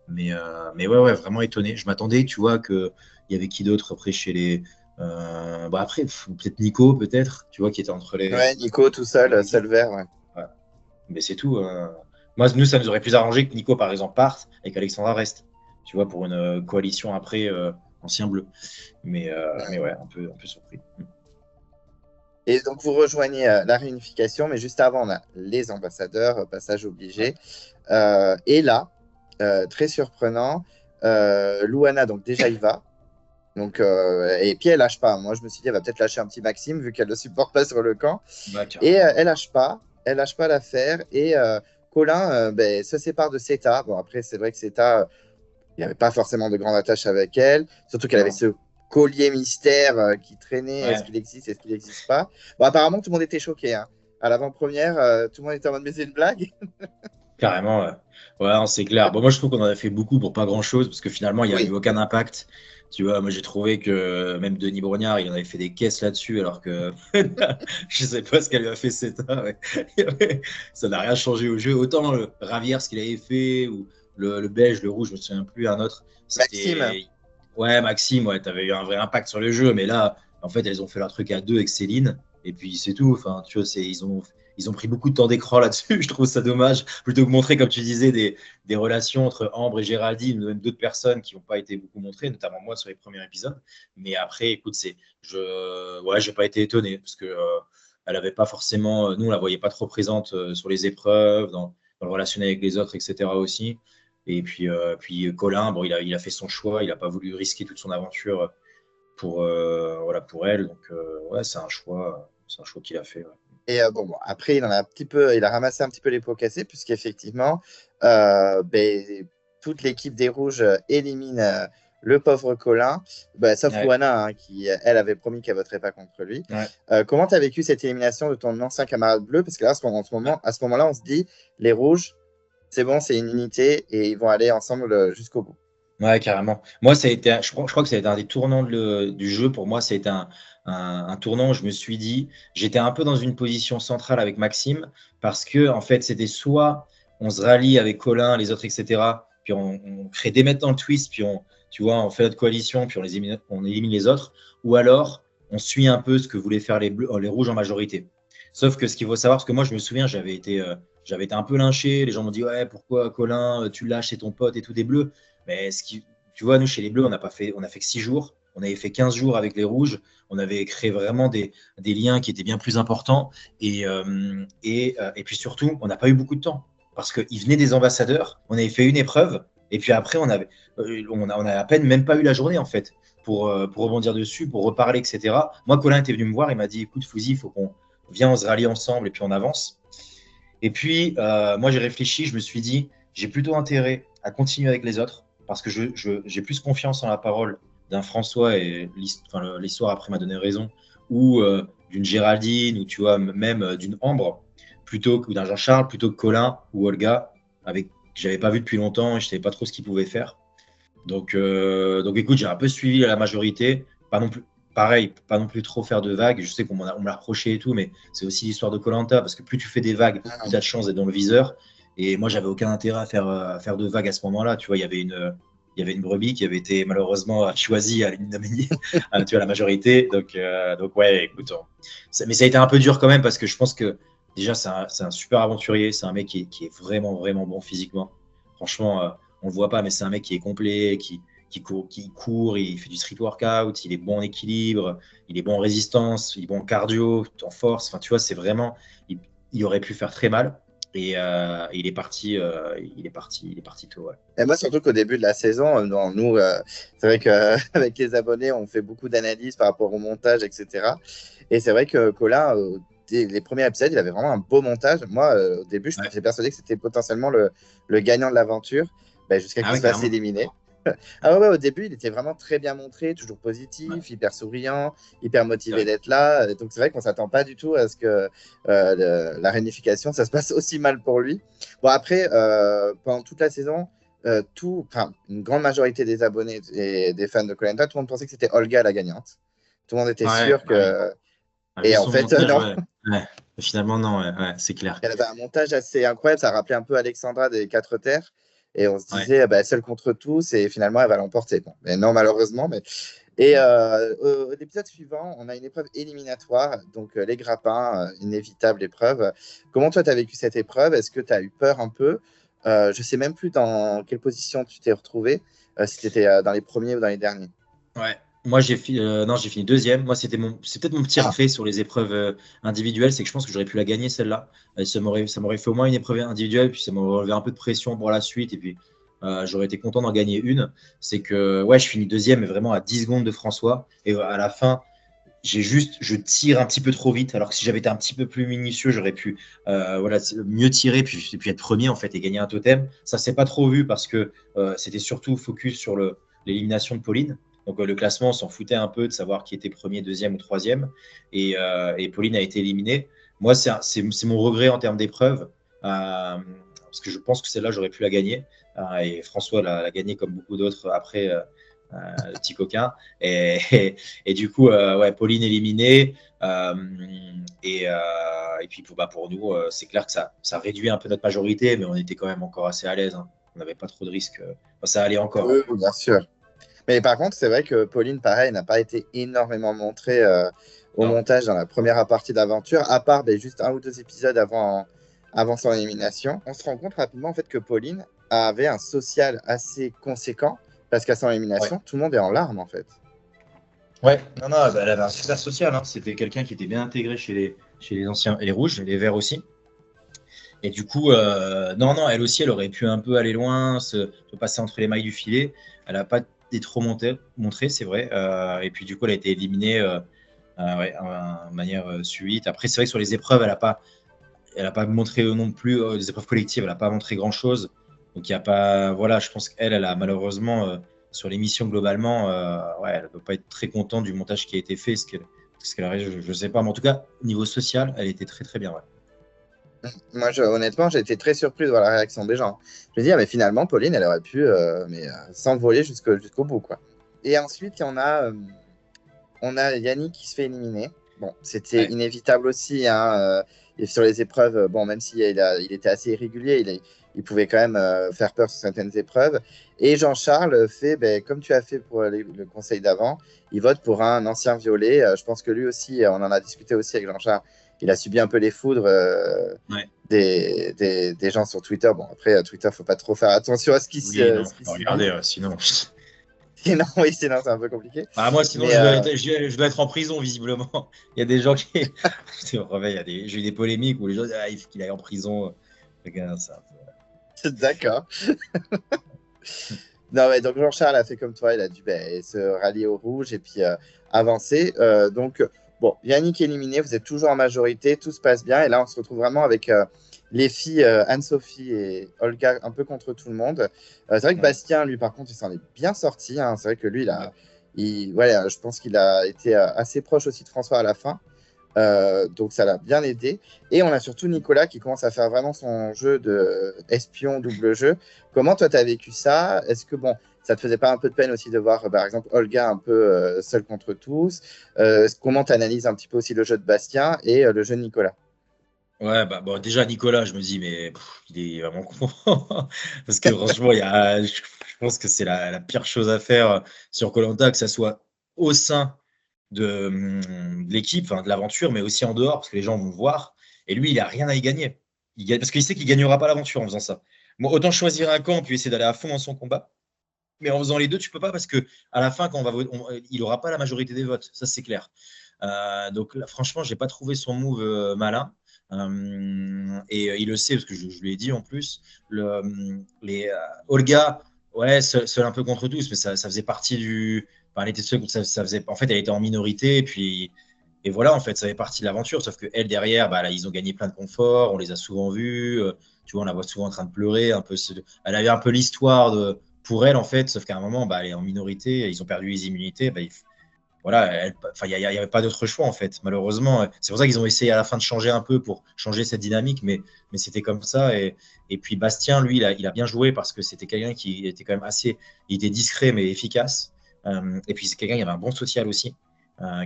Mais ouais, vraiment étonné. Je m'attendais, tu vois, qu'il y avait qui d'autre après chez les. Après, peut-être Nico, peut-être, tu vois, qui était entre les. Ouais, Nico tout seul, seul vert. Ouais. Ouais. Mais c'est tout. Moi, nous, ça nous aurait plus arrangé que Nico, par exemple, parte et qu'Alexandra reste. Tu vois, pour une coalition après ancien bleu. Mais ouais, un peu surpris. Et donc, vous rejoignez la réunification, mais juste avant, on a les ambassadeurs, passage obligé. Et là, très surprenant, Louana, donc déjà, il va. Donc, et puis, elle lâche pas. Moi, je me suis dit, elle va peut-être lâcher un petit Maxime, vu qu'elle ne le supporte pas sur le camp. Bah, Et elle lâche pas. Elle lâche pas l'affaire. Et Colin se sépare de Seta. Bon, après, c'est vrai que Seta, il n'y avait pas forcément de grande attache avec elle. Surtout qu'elle avait ce collier mystère qui traînait. Ouais. Est-ce qu'il existe? Est-ce qu'il n'existe pas? Bon, apparemment, tout le monde était choqué. Hein. À l'avant-première, tout le monde était en mode, mais c'est une blague. Carrément, ouais, c'est clair. Bon, moi, je trouve qu'on en a fait beaucoup pour pas grand-chose, parce que finalement, il n'y a eu aucun impact. Tu vois, moi, j'ai trouvé que même Denis Brognard, il en avait fait des caisses là-dessus, alors que je sais pas ce qu'elle lui a fait CETA. Ouais. Ça n'a rien changé au jeu. Autant le Ravière, ce qu'il avait fait, ou le beige, le rouge, je me souviens plus, un autre. Maxime. Ouais, Maxime, ouais, tu avais eu un vrai impact sur le jeu, mais là, en fait, elles ont fait leur truc à deux avec Céline, et puis c'est tout. Enfin, tu vois, ils ont pris beaucoup de temps d'écran là-dessus. Je trouve ça dommage. Plutôt que montrer, comme tu disais, des relations entre Ambre et Géraldine, ou même d'autres personnes qui n'ont pas été beaucoup montrées, notamment moi sur les premiers épisodes. Mais après, écoute, j'ai pas été étonné parce que elle avait pas forcément, nous, on la voyait pas trop présente sur les épreuves, dans le relationnel avec les autres, etc. aussi. Et puis Colin, bon, il a fait son choix. Il n'a pas voulu risquer toute son aventure pour elle. Donc, ouais, c'est un choix qu'il a fait. Ouais. Et après, il a ramassé un petit peu les pots cassés, puisqu'effectivement, toute l'équipe des Rouges élimine le pauvre Colin, sauf Louana, qui, elle, avait promis qu'elle ne voterait pas contre lui. Ouais. Comment tu as vécu cette élimination de ton ancien camarade bleu? Parce que là, à ce moment-là, on se dit, les Rouges, c'est bon, c'est une unité, et ils vont aller ensemble jusqu'au bout. Ouais, carrément. Moi, ça a été, je crois que ça a été un des tournants du jeu. Pour moi, ça a été un tournant où je me suis dit, j'étais un peu dans une position centrale avec Maxime parce que, en fait, c'était soit on se rallie avec Colin, les autres, etc. Puis on crée des mecs dans le twist, puis tu vois, on fait notre coalition, puis on élimine les autres. Ou alors, on suit un peu ce que voulaient faire les bleus, les rouges en majorité. Sauf que ce qu'il faut savoir, parce que moi, je me souviens, j'avais été un peu lynché. Les gens m'ont dit, ouais, pourquoi Colin, tu lâches, c'est ton pote et tout des bleus. Mais tu vois, nous, chez les Bleus, on a fait que 6 jours. On avait fait 15 jours avec les Rouges. On avait créé vraiment des liens qui étaient bien plus importants. Et puis surtout, on n'a pas eu beaucoup de temps. Parce qu'il venait des ambassadeurs. On avait fait une épreuve. Et puis après, on a à peine même pas eu la journée, en fait, pour rebondir dessus, pour reparler, etc. Moi, Colin était venu me voir. Il m'a dit, écoute, Fouzi, il faut qu'on vienne, on se rallie ensemble et puis on avance. Et puis, moi, j'ai réfléchi, je me suis dit, j'ai plutôt intérêt à continuer avec les autres parce que j'ai plus confiance en la parole d'un François et l'histoire après m'a donné raison, ou d'une Géraldine, ou tu vois, même d'une Ambre, ou d'un Jean-Charles, plutôt que Colin ou Olga, que j'avais pas vu depuis longtemps et je savais pas trop ce qu'ils pouvaient faire. Donc écoute, j'ai un peu suivi la majorité, pas non plus, pareil, pas non plus trop faire de vagues. Je sais on me l'a reproché et tout, mais c'est aussi l'histoire de koh parce que plus tu fais des vagues, plus tu as de chances d'être dans le viseur. Et moi, j'avais aucun intérêt à faire de vagues à ce moment-là. Tu vois, il y avait une brebis qui avait été malheureusement choisie à l'ignominie, tu vois, la majorité. Donc ouais, écoute, mais ça a été un peu dur quand même parce que je pense que déjà, c'est un super aventurier. C'est un mec qui est vraiment, vraiment bon physiquement. Franchement, on le voit pas, mais c'est un mec qui est complet, qui court, il fait du street workout, il est bon en équilibre, il est bon en résistance, il est bon en cardio, en force. Enfin, tu vois, c'est vraiment, il aurait pu faire très mal. Et il est parti tôt. Ouais. Et moi, surtout qu'au début de la saison, nous, c'est vrai qu'avec les abonnés, on fait beaucoup d'analyses par rapport au montage, etc. Et c'est vrai que Colin, dès les premiers épisodes, il avait vraiment un beau montage. Moi, au début, Ouais. j'étais persuadé que c'était potentiellement le gagnant de l'aventure, ben, jusqu'à Ah qu'il ouais, se fasse carrément. éliminer. Ouais. Ah ouais, au début, il était vraiment très bien montré, toujours Ouais. positif, hyper souriant, hyper C'est motivé vrai. d'être là. Donc c'est vrai qu'on s'attend pas du tout à ce que la réunification, ça se passe aussi mal pour lui. Bon, après, pendant toute la saison, une grande majorité des abonnés et des fans de koh tout le monde pensait que c'était Olga la gagnante. Tout le monde était Ouais, sûr bah oui. que. Vu Et en son fait, montage, non. ouais. Ouais. Finalement, non, ouais, ouais, c'est clair. Elle avait un montage assez incroyable. Ça rappelait un peu Alexandra des Quatre Terres. Et on se Ouais. disait, bah, seule contre tous, et finalement, elle va l'emporter. Bon, mais non, malheureusement. Et Ouais. au l'épisode suivant, on a une épreuve éliminatoire, donc les grappins, inévitable épreuve. Comment toi, tu as vécu cette épreuve? Est-ce que tu as eu peur un peu? Je ne sais même plus dans quelle position tu t'es retrouvé, si tu étais dans les premiers ou dans les derniers. Ouais. Moi, non, j'ai fini deuxième. Moi, c'est peut-être mon petit Ah, regret sur les épreuves individuelles, c'est que je pense que j'aurais pu la gagner celle-là. Ça m'aurait fait au moins une épreuve individuelle, puis ça m'aurait relevé un peu de pression pour la suite, et puis j'aurais été content d'en gagner une. C'est que, ouais, je finis deuxième, mais vraiment à 10 secondes de François. Et à la fin, je tire un petit peu trop vite. Alors que si j'avais été un petit peu plus minutieux, j'aurais pu voilà, mieux tirer, puis être premier en fait et gagner un totem. Ça s'est pas trop vu parce que c'était surtout focus sur l'élimination de Pauline. Donc le classement, on s'en foutait un peu de savoir qui était premier, deuxième ou troisième. Et Pauline a été éliminée. Moi, c'est mon regret en termes d'épreuve. Parce que je pense que celle-là, j'aurais pu la gagner. Et François l'a gagnée comme beaucoup d'autres après, le petit coquin. Et du coup, ouais, Pauline éliminée. Et puis pour nous, c'est clair que ça réduit un peu notre majorité, mais on était quand même encore assez à l'aise. Hein. On n'avait pas trop de risques. Enfin, ça allait encore. Hein. oui, oui, bien sûr. Mais par contre, c'est vrai que Pauline, pareil, n'a pas été énormément montrée au Non. montage dans la première partie d'aventure, à part ben, juste un ou deux épisodes avant son élimination. On se rend compte rapidement en fait que Pauline avait un social assez conséquent, parce qu'à son Ouais. élimination, tout le monde est en larmes en fait. Ouais, non, non, bah, elle avait un super social. Hein. C'était quelqu'un qui était bien intégré chez les anciens et les rouges, et les verts aussi. Et du coup, non, non, elle aussi, elle aurait pu un peu aller loin, se passer entre les mailles du filet. Elle n'a pas été trop montrée, c'est vrai. Et puis, du coup, elle a été éliminée ouais, de manière subite. Après, c'est vrai que sur les épreuves, elle a pas montré non plus, les épreuves collectives, elle n'a pas montré grand-chose. Donc, il n'y a pas. Voilà, je pense qu'elle, elle a malheureusement, sur l'émission globalement, ouais, elle ne peut pas être très contente du montage qui a été fait. Ce qu'elle a, je ne sais pas. Mais en tout cas, au niveau social, elle était très, très bien. Ouais. Moi, honnêtement, j'ai été très surpris de voir la réaction des gens. Je me dis, ah, mais finalement, Pauline, elle aurait pu s'envoler jusqu'au bout, quoi. Et ensuite, on a Yannick qui se fait éliminer. Bon, c'était Ouais. inévitable aussi, hein, et sur les épreuves, bon, même s'il il était assez irrégulier, il pouvait quand même faire peur sur certaines épreuves. Et Jean-Charles fait, ben, comme tu as fait pour le conseil d'avant, il vote pour un ancien violet. Je pense que lui aussi, on en a discuté aussi avec Jean-Charles, il a subi un peu les foudres Ouais. des gens sur Twitter. Bon, après, Twitter, faut pas trop faire attention à Oui, non, ce qui faut s'y dit. regarder, sinon. Sinon, oui, sinon, c'est un peu compliqué. Bah, moi, sinon, Mais je dois être en prison, visiblement. Il y a des gens qui. C'est vrai, j'ai eu des polémiques où les gens disent il faut qu'il aille en prison. Regarde ça. d'accord. Non, ouais, donc Jean-Charles a fait comme toi, il a dû ben, se rallier au rouge et puis avancer. Bon, Yannick éliminé, vous êtes toujours en majorité, tout se passe bien. Et là, on se retrouve vraiment avec les filles Anne-Sophie et Olga un peu contre tout le monde. C'est vrai que Ouais. Bastien, lui, par contre, il s'en est bien sorti, hein. C'est vrai que lui, Ouais. ouais, je pense qu'il a été assez proche aussi de François à la fin. Donc ça l'a bien aidé. Et on a surtout Nicolas qui commence à faire vraiment son jeu de espion double jeu. Comment toi tu as vécu ça? Est-ce que bon, ça te faisait pas un peu de peine aussi de voir par exemple Olga un peu seule contre tous? Comment tu analyses un petit peu aussi le jeu de Bastien et le jeu de Nicolas? Ouais, bah, bon, déjà, Nicolas, je me dis, mais il est vraiment con. Parce que franchement, je pense que c'est la pire chose à faire sur koh, que ça soit au sein de l'équipe, enfin, de l'aventure, mais aussi en dehors, parce que les gens vont voir. Et lui, il a rien à y gagner. Parce qu'il sait qu'il gagnera pas l'aventure en faisant ça. Bon, autant choisir un camp puis essayer d'aller à fond dans son combat. Mais en faisant les deux, tu peux pas parce que à la fin, quand il aura pas la majorité des votes. Ça, c'est clair. Donc là, franchement, j'ai pas trouvé son move malin. Il le sait parce que je lui ai dit en plus. Olga, ouais, seul un peu contre tous, mais ça faisait partie du. Enfin, elle était seule, ça faisait. En fait, elle était en minorité, et voilà, en fait, ça fait partie de l'aventure. Sauf que elle derrière, bah, là, ils ont gagné plein de confort. On les a souvent vus. Tu vois, on la voit souvent en train de pleurer. Elle avait un peu l'histoire pour elle, en fait. Sauf qu'à un moment, bah, elle est en minorité. Ils ont perdu les immunités. Bah, voilà, il n'y avait pas d'autre choix en fait, malheureusement. C'est pour ça qu'ils ont essayé à la fin de changer un peu pour changer cette dynamique, mais c'était comme ça. Et puis Bastien, lui, il a bien joué parce que c'était quelqu'un qui était quand même il était discret mais efficace. Et puis c'est quelqu'un qui avait un bon social aussi,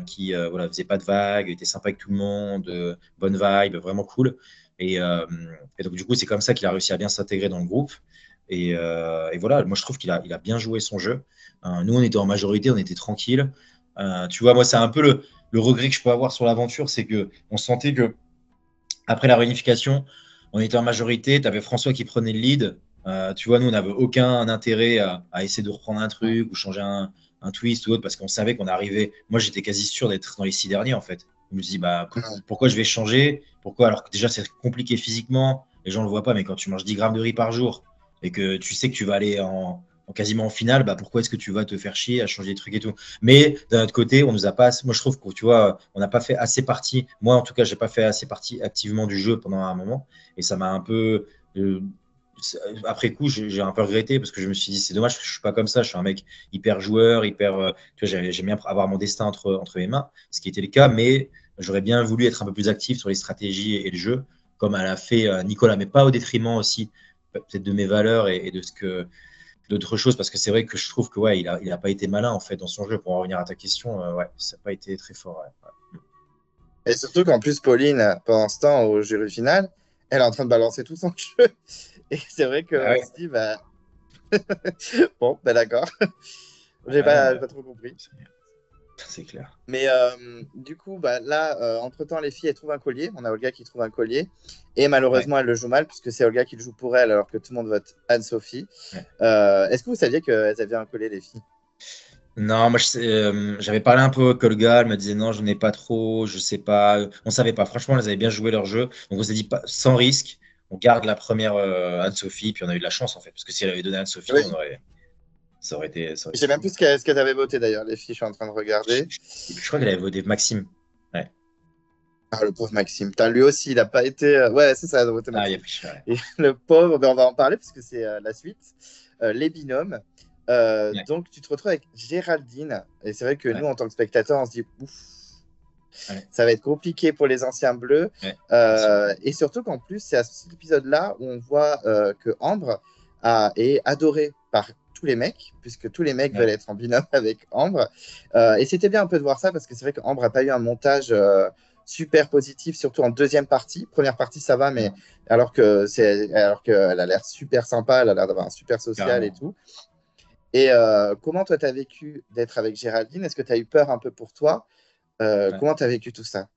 qui voilà, faisait pas de vagues, était sympa avec tout le monde, bonne vibe, vraiment cool. Et, euh, et donc du coup, c'est comme ça qu'il a réussi à bien s'intégrer dans le groupe. Et voilà, moi je trouve il a bien joué son jeu. Nous, on était en majorité, on était tranquille. Tu vois, moi, c'est un peu le regret que je peux avoir sur l'aventure, c'est que on sentait que après la réunification, on était en majorité, tu avais François qui prenait le lead. Tu vois, nous, on n'avait aucun intérêt à essayer de reprendre un truc ou changer un twist ou autre parce qu'on savait qu'on arrivait. Moi, j'étais quasi sûr d'être dans les 6 derniers, en fait. Je me dis, bah, pourquoi je vais changer? Pourquoi? Alors que déjà, c'est compliqué physiquement, les gens ne le voient pas, mais quand tu manges 10 grammes de riz par jour et que tu sais que tu vas aller quasiment en finale, bah, pourquoi est-ce que tu vas te faire chier à changer des trucs et tout? Mais d'un autre côté, on nous a pas. Moi, je trouve que tu vois, on n'a pas fait assez partie. Moi, en tout cas, j'ai pas fait assez partie activement du jeu pendant un moment, et ça m'a un peu. euh, Après coup, j'ai un peu regretté parce que je me suis dit, c'est dommage, je suis pas comme ça. Je suis un mec hyper joueur, hyper. Tu vois, j'aime bien avoir mon destin entre mes mains, ce qui était le cas, mais j'aurais bien voulu être un peu plus actif sur les stratégies et le jeu, comme elle a fait Nicolas, mais pas au détriment aussi peut-être de mes valeurs et de ce que d'autres choses parce que c'est vrai que je trouve que ouais, il a pas été malin en fait dans son jeu pour en revenir à ta question. Ouais, ça n'a pas été très fort. Ouais. Et surtout qu'en plus, Pauline, pendant ce temps, au jury final, elle est en train de balancer tout son jeu. Et c'est vrai Ah qu'on ouais, se dit, bah, bon, ben d'accord. ah non, J'ai pas trop compris. c'est clair. Mais du coup, bah, là, entre-temps, les filles, elles trouvent un collier. On a Olga qui trouve un collier. Et Ouais, malheureusement, elle le joue mal, puisque c'est Olga qui le joue pour elle, alors que tout le monde vote Anne-Sophie. ouais. Est-ce que vous saviez qu'elles avaient un collier, les filles? Non, moi j'avais parlé un peu à Colga, elle me disait non, je n'ai pas trop, je sais pas, on savait pas. Franchement, elles avaient bien joué leur jeu, donc on s'est dit pas, sans risque, on garde la première Anne-Sophie, puis on a eu de la chance en fait, parce que si elle avait donné Anne-Sophie, Oui. ça aurait Je été sais même fou. plus ce qu'elles avaient voté, d'ailleurs, les filles. Je suis en train de regarder. Je crois qu'elle avait voté Maxime. Ouais. Ah, le pauvre Maxime. Putain, lui aussi, il n'a pas été. Ouais, c'est ça, elle a voté Ah, il a Maxime. pris cher. Ouais. Et le pauvre, ben, on va en parler, parce que c'est la suite. Les binômes. Ouais. Donc, tu te retrouves avec Géraldine. Et c'est vrai que nous, Ouais. en tant que spectateurs, on se dit, ouf. Ouais, Ça va être compliqué pour les anciens bleus. ouais, c'est sûr. Et surtout qu'en plus, c'est à cet épisode-là où on voit que Ambre est adorée par tous les mecs, puisque tous les mecs veulent Ouais, être en binôme avec Ambre. Et c'était bien un peu de voir ça, parce que c'est vrai qu'Ambre n'a pas eu un montage super positif, surtout en deuxième partie. Première partie, ça va, mais non, alors qu'elle a l'air super sympa, elle a l'air d'avoir un super social et carrément. tout. Et comment toi, tu as vécu d'être avec Géraldine? Est-ce que tu as eu peur un peu pour toi? Ouais. Comment tu as vécu tout ça?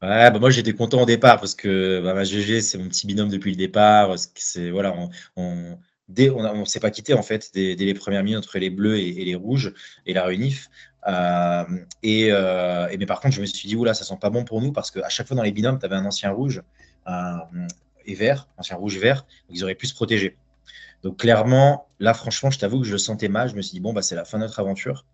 Ouais, bah moi j'étais content au départ parce que bah, ma GG c'est mon petit binôme depuis le départ. Voilà, on s'est pas quitté en fait dès les premières minutes entre les bleus et les rouges et la réunif. Mais par contre je me suis dit oula ça sent pas bon pour nous parce qu'à chaque fois dans les binômes tu avais un ancien rouge euh, et vert, ancien rouge vert, donc ils auraient pu se protéger. Donc clairement là franchement je t'avoue que je le sentais mal. Je me suis dit bon bah c'est la fin de notre aventure.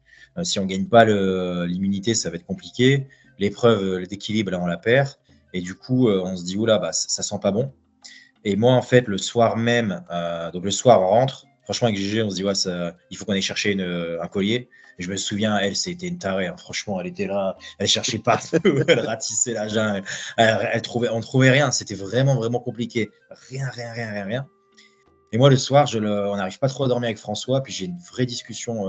Si on gagne pas l'immunité ça va être compliqué. L'épreuve, d'équilibre, là, on la perd. Et du coup, on se dit, oula, bah, ça sent pas bon. Et moi, en fait, le soir même, donc le soir, on rentre. Franchement, avec Gégé, on se dit, ouais, il faut qu'on aille chercher un collier. Et je me souviens, elle, c'était une tarée, hein. Franchement, elle était là, elle cherchait partout, elle ratissait la jungle, on trouvait rien. C'était vraiment, vraiment compliqué. Rien, rien, rien, rien, rien. Et moi, le soir, on n'arrive pas trop à dormir avec François, puis j'ai une vraie discussion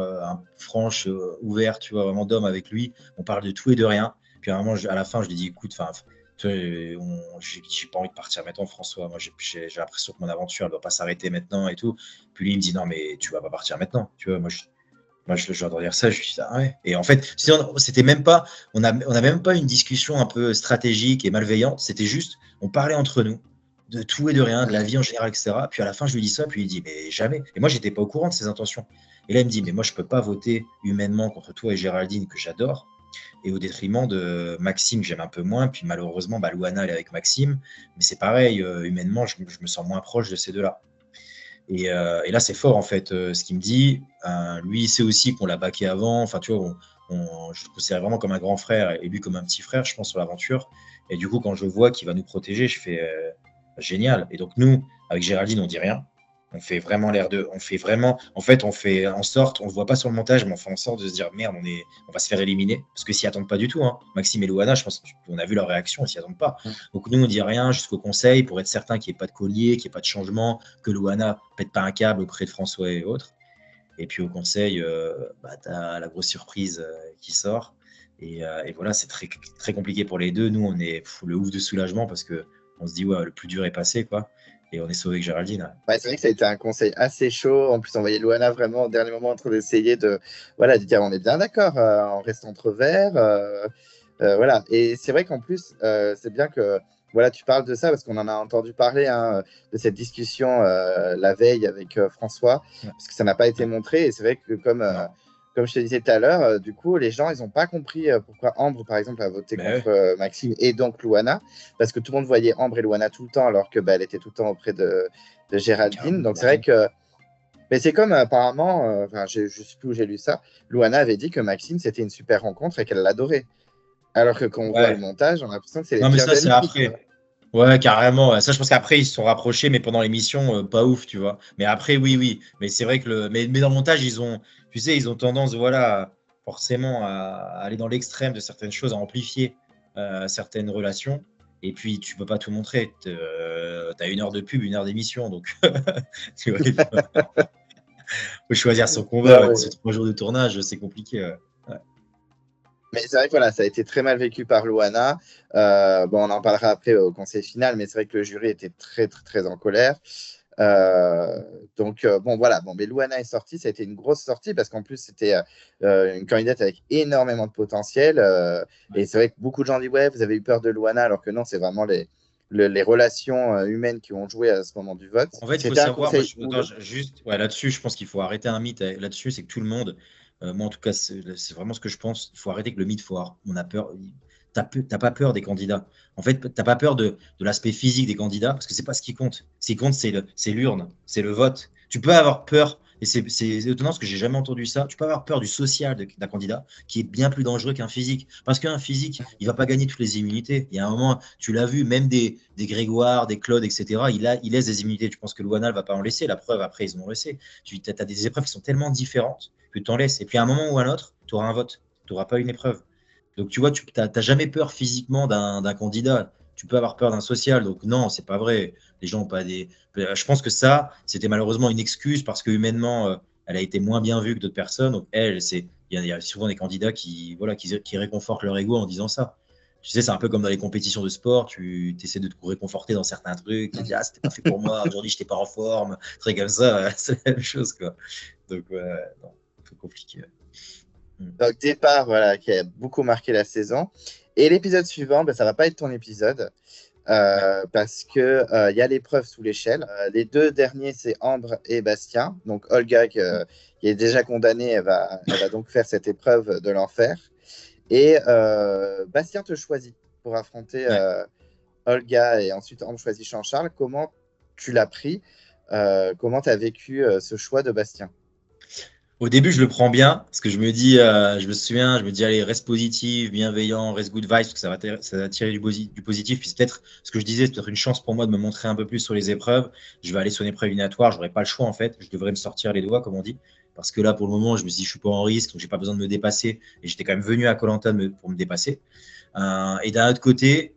franche, ouverte, tu vois, vraiment d'homme avec lui. On parle de tout et de rien. Puis à un moment, à la fin, je lui dis, écoute, j'ai pas envie de partir maintenant, François. Moi, j'ai l'impression que mon aventure, elle ne va pas s'arrêter maintenant et tout. Puis lui, il me dit, non, mais tu vas pas partir maintenant. Tu vois, je dois dire ça. Je lui dis, ah ouais. Et en fait, c'était même pas, on a même pas une discussion un peu stratégique et malveillante. C'était juste, on parlait entre nous de tout et de rien, de la vie en général, etc. Puis à la fin, je lui dis ça, puis il dit, mais jamais. Et moi, j'étais pas au courant de ses intentions. Et là, il me dit, mais moi, je peux pas voter humainement contre toi et Géraldine, que j'adore, et au détriment de Maxime, que j'aime un peu moins. Puis malheureusement, bah, Louana, elle est avec Maxime. Mais c'est pareil, humainement, je me sens moins proche de ces deux-là. Et là, c'est fort, en fait, ce qu'il me dit. Lui, il sait aussi qu'on l'a baqué avant. Enfin, tu vois, je le considère vraiment comme un grand frère et lui comme un petit frère, je pense, sur l'aventure. Et du coup, quand je vois qu'il va nous protéger, je fais génial. Et donc, nous, avec Géraldine, on dit rien. On fait vraiment l'air de. On fait vraiment. En fait, on fait en sorte, on ne voit pas sur le montage, mais on fait en sorte de se dire merde, on va se faire éliminer. Parce que s'y attendent pas du tout, hein. Maxime et Louana, je pense qu'on a vu leur réaction, ils s'y attendent pas. Donc, nous, on dit rien jusqu'au conseil pour être certain qu'il n'y ait pas de collier, qu'il n'y ait pas de changement, que Louana pète pas un câble auprès de François et autres. Et puis au conseil, bah, tu as la grosse surprise qui sort. Et voilà, c'est très, très compliqué pour les deux. Nous, on est le ouf de soulagement parce que on se dit, ouais, le plus dur est passé, quoi. Et on est sauvé avec Géraldine. Ouais, c'est vrai que ça a été un conseil assez chaud. En plus, on voyait Luana vraiment au dernier moment en train d'essayer voilà, de dire on est bien d'accord, on reste entre verts. Voilà. Et c'est vrai qu'en plus, c'est bien que voilà, tu parles de ça parce qu'on en a entendu parler hein, de cette discussion la veille avec François, Ouais. parce que ça n'a pas été Ouais. montré. Et c'est vrai que Non. comme je te disais tout à l'heure, du coup, les gens, ils n'ont pas compris pourquoi Ambre, par exemple, a voté Mais contre ouais. Maxime et donc Luana, parce que tout le monde voyait Ambre et Luana tout le temps, alors que bah, elle était tout le temps auprès de Géraldine. Carrément, Donc t'as c'est vrai raison. que mais c'est comme apparemment, enfin, je ne sais plus où j'ai lu ça, Luana avait dit que Maxime, c'était une super rencontre et qu'elle l'adorait. Alors que quand on voit le Ouais. montage, on a l'impression que c'est les Non, mais pires ça, c'est ennemis, quoi. après. Ouais, carrément. Ouais. Ça, je pense qu'après, ils se sont rapprochés, mais pendant l'émission, pas ouf, tu vois. Mais après, oui, oui. Mais c'est vrai que mais dans le montage, tu sais, ils ont tendance, voilà, forcément à aller dans l'extrême de certaines choses, à amplifier certaines relations. Et puis, tu peux pas tout montrer. T'as une heure de pub, une heure d'émission. Donc, tu vois, faut choisir son combat. Non, Ouais. mais, Sur 3 jours de tournage, c'est compliqué. Ouais. mais c'est vrai que voilà, ça a été très mal vécu par Luana. Bon, on en parlera après au conseil final, mais c'est vrai que le jury était très, très, très en colère. Bon, voilà. Bon, mais Luana est sortie. Ça a été une grosse sortie parce qu'en plus, c'était une candidate avec énormément de potentiel. Et Ouais. c'est vrai que beaucoup de gens disent, ouais, vous avez eu peur de Luana, alors que non, c'est vraiment les relations humaines qui ont joué à ce moment du vote. En fait, il faut C'était un savoir, moi, conseil attends, houleux. juste, ouais, là-dessus, je pense qu'il faut arrêter un mythe là-dessus, c'est que tout le monde, moi en tout cas, c'est vraiment ce que je pense, il faut arrêter que le mythe foire. On a peur, t'as pas peur des candidats. En fait, t'as pas peur de l'aspect physique des candidats, parce que c'est pas ce qui compte. Ce qui compte, c'est l'urne, c'est le vote. Tu peux avoir peur, et c'est étonnant parce que j'ai jamais entendu ça, tu peux avoir peur du social d'un candidat qui est bien plus dangereux qu'un physique. Parce qu'un physique, il va pas gagner toutes les immunités. Il y a un moment, tu l'as vu, même des Grégoire, des Claude, etc., il laisse des immunités. Tu penses que Luana ne va pas en laisser. La preuve, après, ils en ont laissé. Tu as des épreuves qui sont tellement différentes que tu en laisses. Et puis à un moment ou à un autre, tu auras un vote. Tu n'auras pas une épreuve. Donc, tu vois, tu n'as jamais peur physiquement d'un candidat. Tu peux avoir peur d'un social. Donc, non, c'est pas vrai. Les gens ont pas des. Je pense que ça, c'était malheureusement une excuse parce que humainement, elle a été moins bien vue que d'autres personnes. Donc, elle, il y a souvent des candidats qui réconfortent leur ego en disant ça. Tu sais, c'est un peu comme dans les compétitions de sport. Tu essaies de te réconforter dans certains trucs. Tu dis, ah, c'était pas fait pour moi. Aujourd'hui, je n'étais pas en forme. Truc comme ça. C'est la même chose, quoi. Donc, non, un peu compliqué. Donc, départ, voilà, qui a beaucoup marqué la saison. Et l'épisode suivant, ben, ça va pas être ton épisode Ouais. parce que il y a l'épreuve sous l'échelle. Les deux derniers, c'est Ambre et Bastien. Donc, Olga, qui est déjà condamnée, elle va donc faire cette épreuve de l'enfer. Et Bastien te choisit pour affronter Ouais. Olga et ensuite Ambre choisit Jean-Charles. Comment tu l'as pris? Comment tu as vécu ce choix de Bastien? Au début, je le prends bien parce que je me souviens, je me dis, allez, reste positif, bienveillant, reste good vibes parce que ça va tirer du positif. Puis c'est peut-être ce que je disais, c'est peut-être une chance pour moi de me montrer un peu plus sur les épreuves. Je vais aller sur une épreuve éliminatoire, j'aurai pas le choix en fait. Je devrais me sortir les doigts, comme on dit. Parce que là, pour le moment, je me suis dit, je suis pas en risque, donc j'ai pas besoin de me dépasser. Et j'étais quand même venu à koh pour me dépasser. Et d'un autre côté,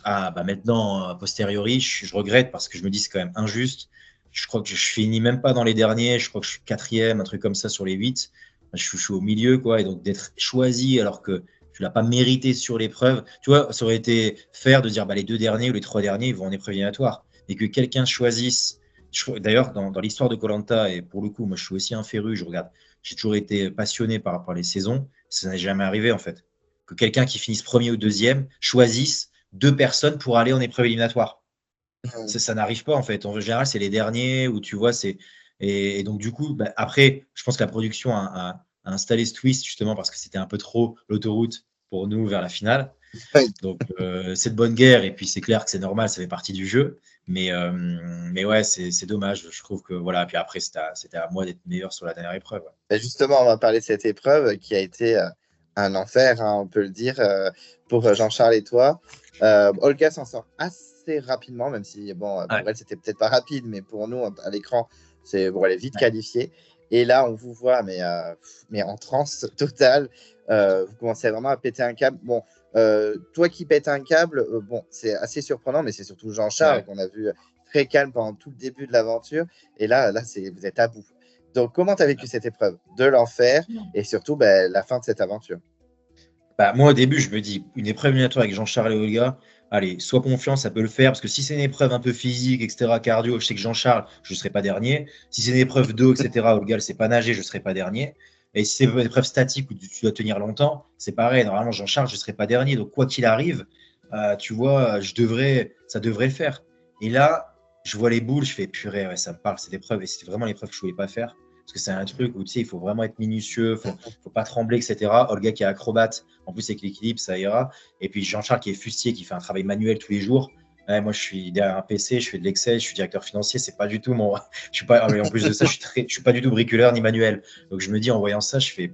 bah maintenant, a posteriori, je regrette parce que je me dis, c'est quand même injuste. Je crois que je finis même pas dans les derniers. Je crois que je suis quatrième, un truc comme ça sur les 8. Je suis au milieu, quoi. Et donc d'être choisi alors que tu l'as pas mérité sur l'épreuve. Tu vois, ça aurait été faire de dire bah, les deux derniers ou les trois derniers ils vont en épreuve éliminatoire. Et que quelqu'un choisisse. D'ailleurs, dans l'histoire de koh et pour le coup, moi je suis aussi un féru. Je regarde. J'ai toujours été passionné par rapport à les saisons. Ça n'est jamais arrivé en fait. Que quelqu'un qui finisse premier ou deuxième choisisse deux personnes pour aller en épreuve éliminatoire. Ça n'arrive pas en fait. En général, c'est les derniers où tu vois, et donc du coup, bah, après, je pense que la production a installé ce twist justement parce que c'était un peu trop l'autoroute pour nous vers la finale. Donc c'est de bonne guerre et puis c'est clair que c'est normal, ça fait partie du jeu. Mais ouais, c'est dommage. Je trouve que voilà. Puis après, c'était à moi d'être meilleur sur la dernière épreuve. Ouais. Ben, justement, on va parler de cette épreuve qui a été un enfer, hein, on peut le dire, pour Jean-Charles et toi. Olga s'en sort assez rapidement, même si bon, pour Ouais. elle, c'était peut-être pas rapide, mais pour nous, à l'écran, bon, elle est vite Ouais. qualifiée. Et là, on vous voit, mais en transe totale. Vous commencez vraiment à péter un câble. Bon, toi qui pètes un câble, bon, c'est assez surprenant, mais c'est surtout Jean-Charles Ouais. qu'on a vu très calme pendant tout le début de l'aventure. Et là, vous êtes à bout. Donc, comment tu as vécu cette épreuve de l'enfer et surtout ben, la fin de cette aventure? Bah, moi, au début, je me dis, une épreuve éliminatoire avec Jean-Charles et Olga, allez, sois confiant, ça peut le faire. Parce que si c'est une épreuve un peu physique, etc., cardio, je sais que Jean-Charles, je ne serai pas dernier. Si c'est une épreuve d'eau, etc., Olga, elle ne sait pas nager, je ne serai pas dernier. Et si c'est une épreuve statique où tu dois tenir longtemps, c'est pareil. Normalement, Jean-Charles, je ne serai pas dernier. Donc, quoi qu'il arrive, tu vois, ça devrait le faire. Et là, je vois les boules, je fais purée, ouais, ça me parle, cette épreuve. Et c'était vraiment l'épreuve que je ne voulais pas faire. Parce que c'est un truc où, tu sais, il faut vraiment être minutieux, faut pas trembler, etc. Olga qui est acrobate, en plus, avec l'équilibre, ça ira. Et puis Jean-Charles qui est fustier, qui fait un travail manuel tous les jours. Ouais, moi, je suis derrière un PC, je fais de l'Excel, je suis directeur financier. C'est pas du tout mon. Je suis pas. En plus de ça, je suis pas du tout bricoleur ni manuel. Donc, je me dis en voyant ça, je fais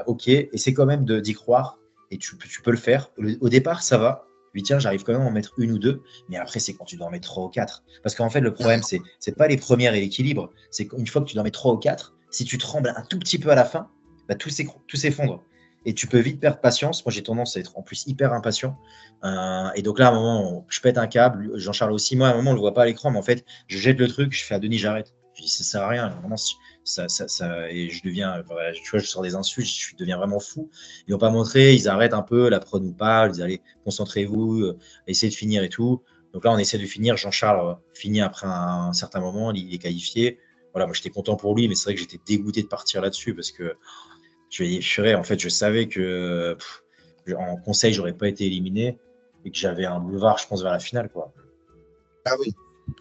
OK. Et c'est quand même d'y croire. Et tu peux le faire. Au départ, ça va. Puis tiens, j'arrive quand même à en mettre une ou deux. Mais après, c'est quand tu dois en mettre trois ou quatre. Parce qu'en fait, le problème, c'est pas les premières et l'équilibre. C'est qu'une fois que tu dois en mettre trois ou quatre, si tu trembles un tout petit peu à la fin, bah, tout s'effondre. Et tu peux vite perdre patience. Moi, j'ai tendance à être en plus hyper impatient. Et donc là, à un moment, je pète un câble. Jean-Charles aussi. Moi, à un moment, on le voit pas à l'écran, mais en fait, je jette le truc, je fais à Denis, j'arrête. Je dis, ça sert à rien. Vraiment, et je deviens, voilà, tu vois, je sors des insultes, je deviens vraiment fou. Ils n'ont pas montré, ils arrêtent un peu, la prod nous parle, ils disent, allez, concentrez-vous, essayez de finir et tout. Donc là, on essaie de finir. Jean-Charles finit après un certain moment, il est qualifié. Voilà, moi, j'étais content pour lui, mais c'est vrai que j'étais dégoûté de partir là-dessus parce que je vais y en fait, je savais que en conseil, j'aurais pas été éliminé et que j'avais un boulevard, je pense, vers la finale, quoi. Ah oui.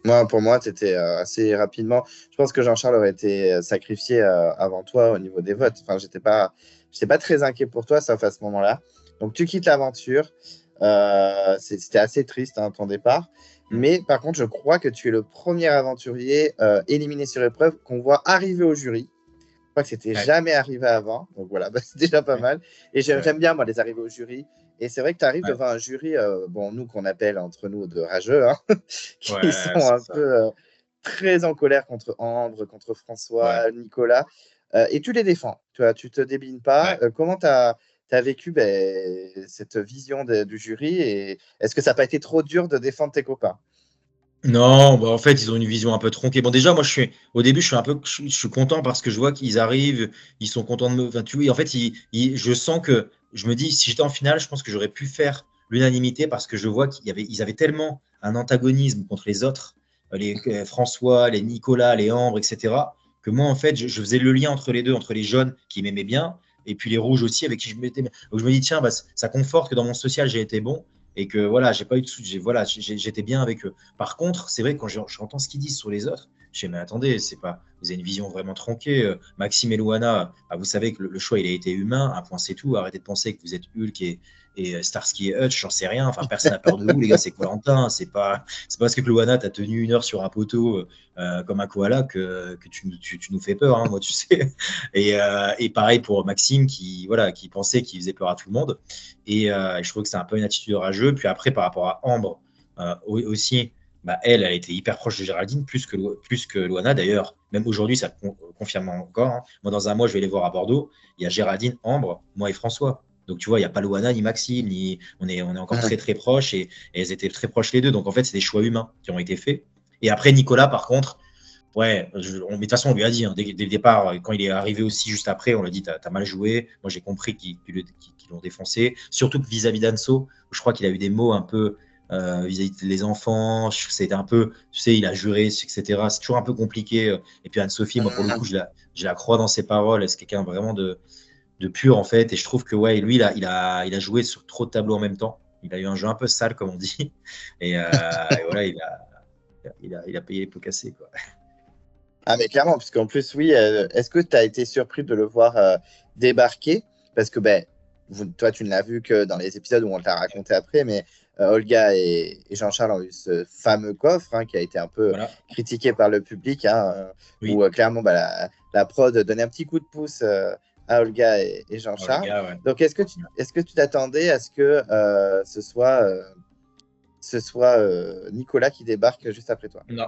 Moi, pour moi, tu étais assez rapidement. Je pense que Jean-Charles aurait été sacrifié avant toi au niveau des votes. Enfin, j'étais pas très inquiet pour toi, sauf à ce moment-là. Donc, tu quittes l'aventure. C'était assez triste, hein, ton départ. Mm. Mais par contre, je crois que tu es le premier aventurier éliminé sur épreuve qu'on voit arriver au jury. Je crois que c'était Ouais, jamais arrivé avant. Donc voilà, bah, c'est déjà pas ouais, mal. Et ouais, j'aime bien, moi, les arrivées au jury. Et c'est vrai que tu arrives ouais, devant un jury, bon, nous qu'on appelle entre nous de rageux, hein, qui ouais, sont c'est un ça. peu très en colère contre Ambre, contre Ouais, François, Nicolas. Et tu les défends. Tu te débines pas. ouais. Comment tu as as vécu cette vision du jury et est-ce que ça n'a pas été trop dur de défendre tes copains? Non, bah en fait, ils ont une vision un peu tronquée. Bon, déjà, moi, au début, je suis content parce que je vois qu'ils arrivent, ils sont contents de me. Enfin, tu vois, en fait, je sens que, je me dis, si j'étais en finale, je pense que j'aurais pu faire l'unanimité parce que je vois ils avaient tellement un antagonisme contre les autres, les François, les Nicolas, les Ambre, etc., que moi, en fait, je faisais le lien entre les deux, entre les jaunes qui m'aimaient bien et puis les rouges aussi avec qui je m'étais. Donc, je me dis, tiens, bah, ça conforte que dans mon social, j'ai été bon et que voilà, j'ai pas eu de voilà, j'étais bien avec eux. Par contre, c'est vrai que quand j'entends ce qu'ils disent sur les autres, je dis, mais attendez, c'est pas, vous avez une vision vraiment tronquée. Maxime et Luana, vous savez que le choix, il a été humain, un point c'est tout. Arrêtez de penser que vous êtes Hulk et Starsky et Hutch, j'en sais rien. Enfin, personne n'a peur de vous, les gars, c'est Koh-Lanta. C'est pas parce que Luana t'a tenu 1 heure sur un poteau comme un koala que tu nous fais peur, hein, moi, tu sais. Et pareil pour Maxime voilà, qui pensait qu'il faisait peur à tout le monde. Et je trouve que c'est un peu une attitude de rageux. Puis après, par rapport à Ambre, aussi, bah, elle a été hyper proche de Géraldine, plus que Loana d'ailleurs. Même aujourd'hui, ça confirme encore. Hein. Moi, dans un mois, je vais les voir à Bordeaux. Il y a Géraldine, Ambre, moi et François. Donc, tu vois, il n'y a pas Loana ni Maxime. On est encore très, très proches et elles étaient très proches les deux. Donc, en fait, c'est des choix humains qui ont été faits. Et après, Nicolas, par contre, ouais, mais de toute façon, on lui a dit, hein, dès le départ, quand il est arrivé aussi juste après, on lui a dit, t'as mal joué. Moi, j'ai compris qu'ils l'ont défoncé. Surtout que vis-à-vis d'Anso, je crois qu'il a eu des mots un peu vis-à-vis des enfants. C'était un peu, tu sais, il a juré, etc. C'est toujours un peu compliqué. Et puis Anne-Sophie, moi, pour le coup, je la crois dans ses paroles. C'est quelqu'un vraiment de pur, en fait. Et je trouve que, ouais, lui, il a joué sur trop de tableaux en même temps. Il a eu un jeu un peu sale, comme on dit. Et voilà, il a payé les pots cassés, quoi. Ah, mais clairement, puisqu'en plus, oui, est-ce que tu as été surpris de le voir débarquer? Parce que toi, tu ne l'as vu que dans les épisodes où on t'a raconté après, mais Olga et Jean-Charles ont eu ce fameux coffre hein, qui a été un peu Voilà. critiqué par le public, hein, Oui. où clairement la prod donnait un petit coup de pouce à Olga et Jean-Charles. Ouais. Donc, est-ce que tu t'attendais à ce que ce soit Nicolas qui débarque juste après toi? Non.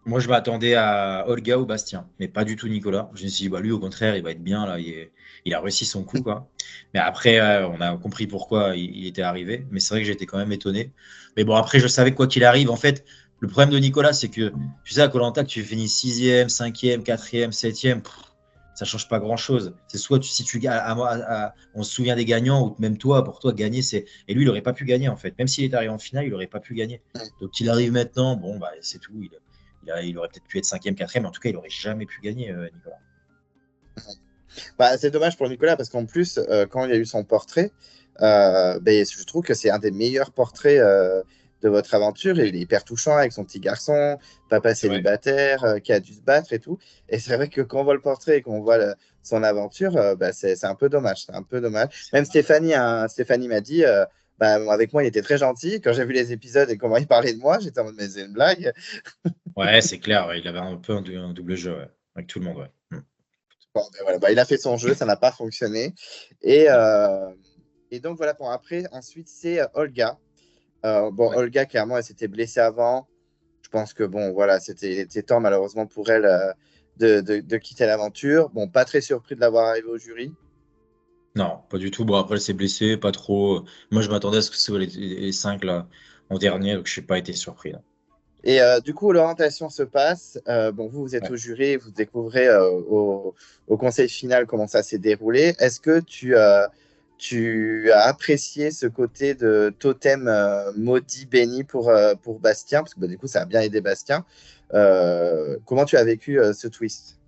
Moi, je m'attendais à Olga ou Bastien, mais pas du tout Nicolas. Je me suis dit, bah, lui, au contraire, il va être bien. Là, il a réussi son coup, quoi. Mais après, on a compris pourquoi il était arrivé. Mais c'est vrai que j'étais quand même étonné. Mais bon, après, je savais que quoi qu'il arrive. En fait, le problème de Nicolas, c'est que tu sais, à Koh Lanta, que tu finis 6e, 5e, 4e, 7e, ça change pas grand-chose. C'est soit si tu on se souvient des gagnants, ou même toi, pour toi, gagner, c'est. Et lui, il n'aurait pas pu gagner, en fait. Même s'il est arrivé en finale, il n'aurait pas pu gagner. Donc, il arrive maintenant, bon, bah, c'est tout. Il aurait peut-être pu être 5e, 4e, mais en tout cas, il n'aurait jamais pu gagner, Nicolas. C'est dommage pour Nicolas parce qu'en plus, quand il y a eu son portrait, je trouve que c'est un des meilleurs portraits de votre aventure. Il est hyper touchant avec son petit garçon, papa célibataire qui a dû se battre et tout. Et c'est vrai que quand on voit le portrait et qu'on voit son aventure, c'est un peu dommage. C'est un peu dommage. Même Stéphanie m'a dit. Avec moi, il était très gentil. Quand j'ai vu les épisodes et comment il parlait de moi, j'étais en mode, mais c'est une blague. Ouais, c'est clair. Ouais. Il avait un peu un double jeu avec tout le monde. Ouais. Bon, voilà, il a fait son jeu, ça n'a pas fonctionné. Et donc, voilà, pour après, ensuite, c'est Olga. Olga, clairement, elle s'était blessée avant. Je pense que, bon, voilà, c'était temps, malheureusement, pour elle de quitter l'aventure. Bon, pas très surpris de l'avoir arrivée au jury. Non, pas du tout. Bon, après, elle s'est blessée, pas trop. Moi, je m'attendais à ce que ce soit les 5 là, en dernier, donc je n'ai pas été surpris. Là. Et du coup, l'orientation se passe. Vous êtes au jury, vous découvrez au conseil final comment ça s'est déroulé. Est-ce que tu as apprécié ce côté de totem maudit béni pour Bastien? Parce que du coup, ça a bien aidé Bastien. Comment tu as vécu ce twist?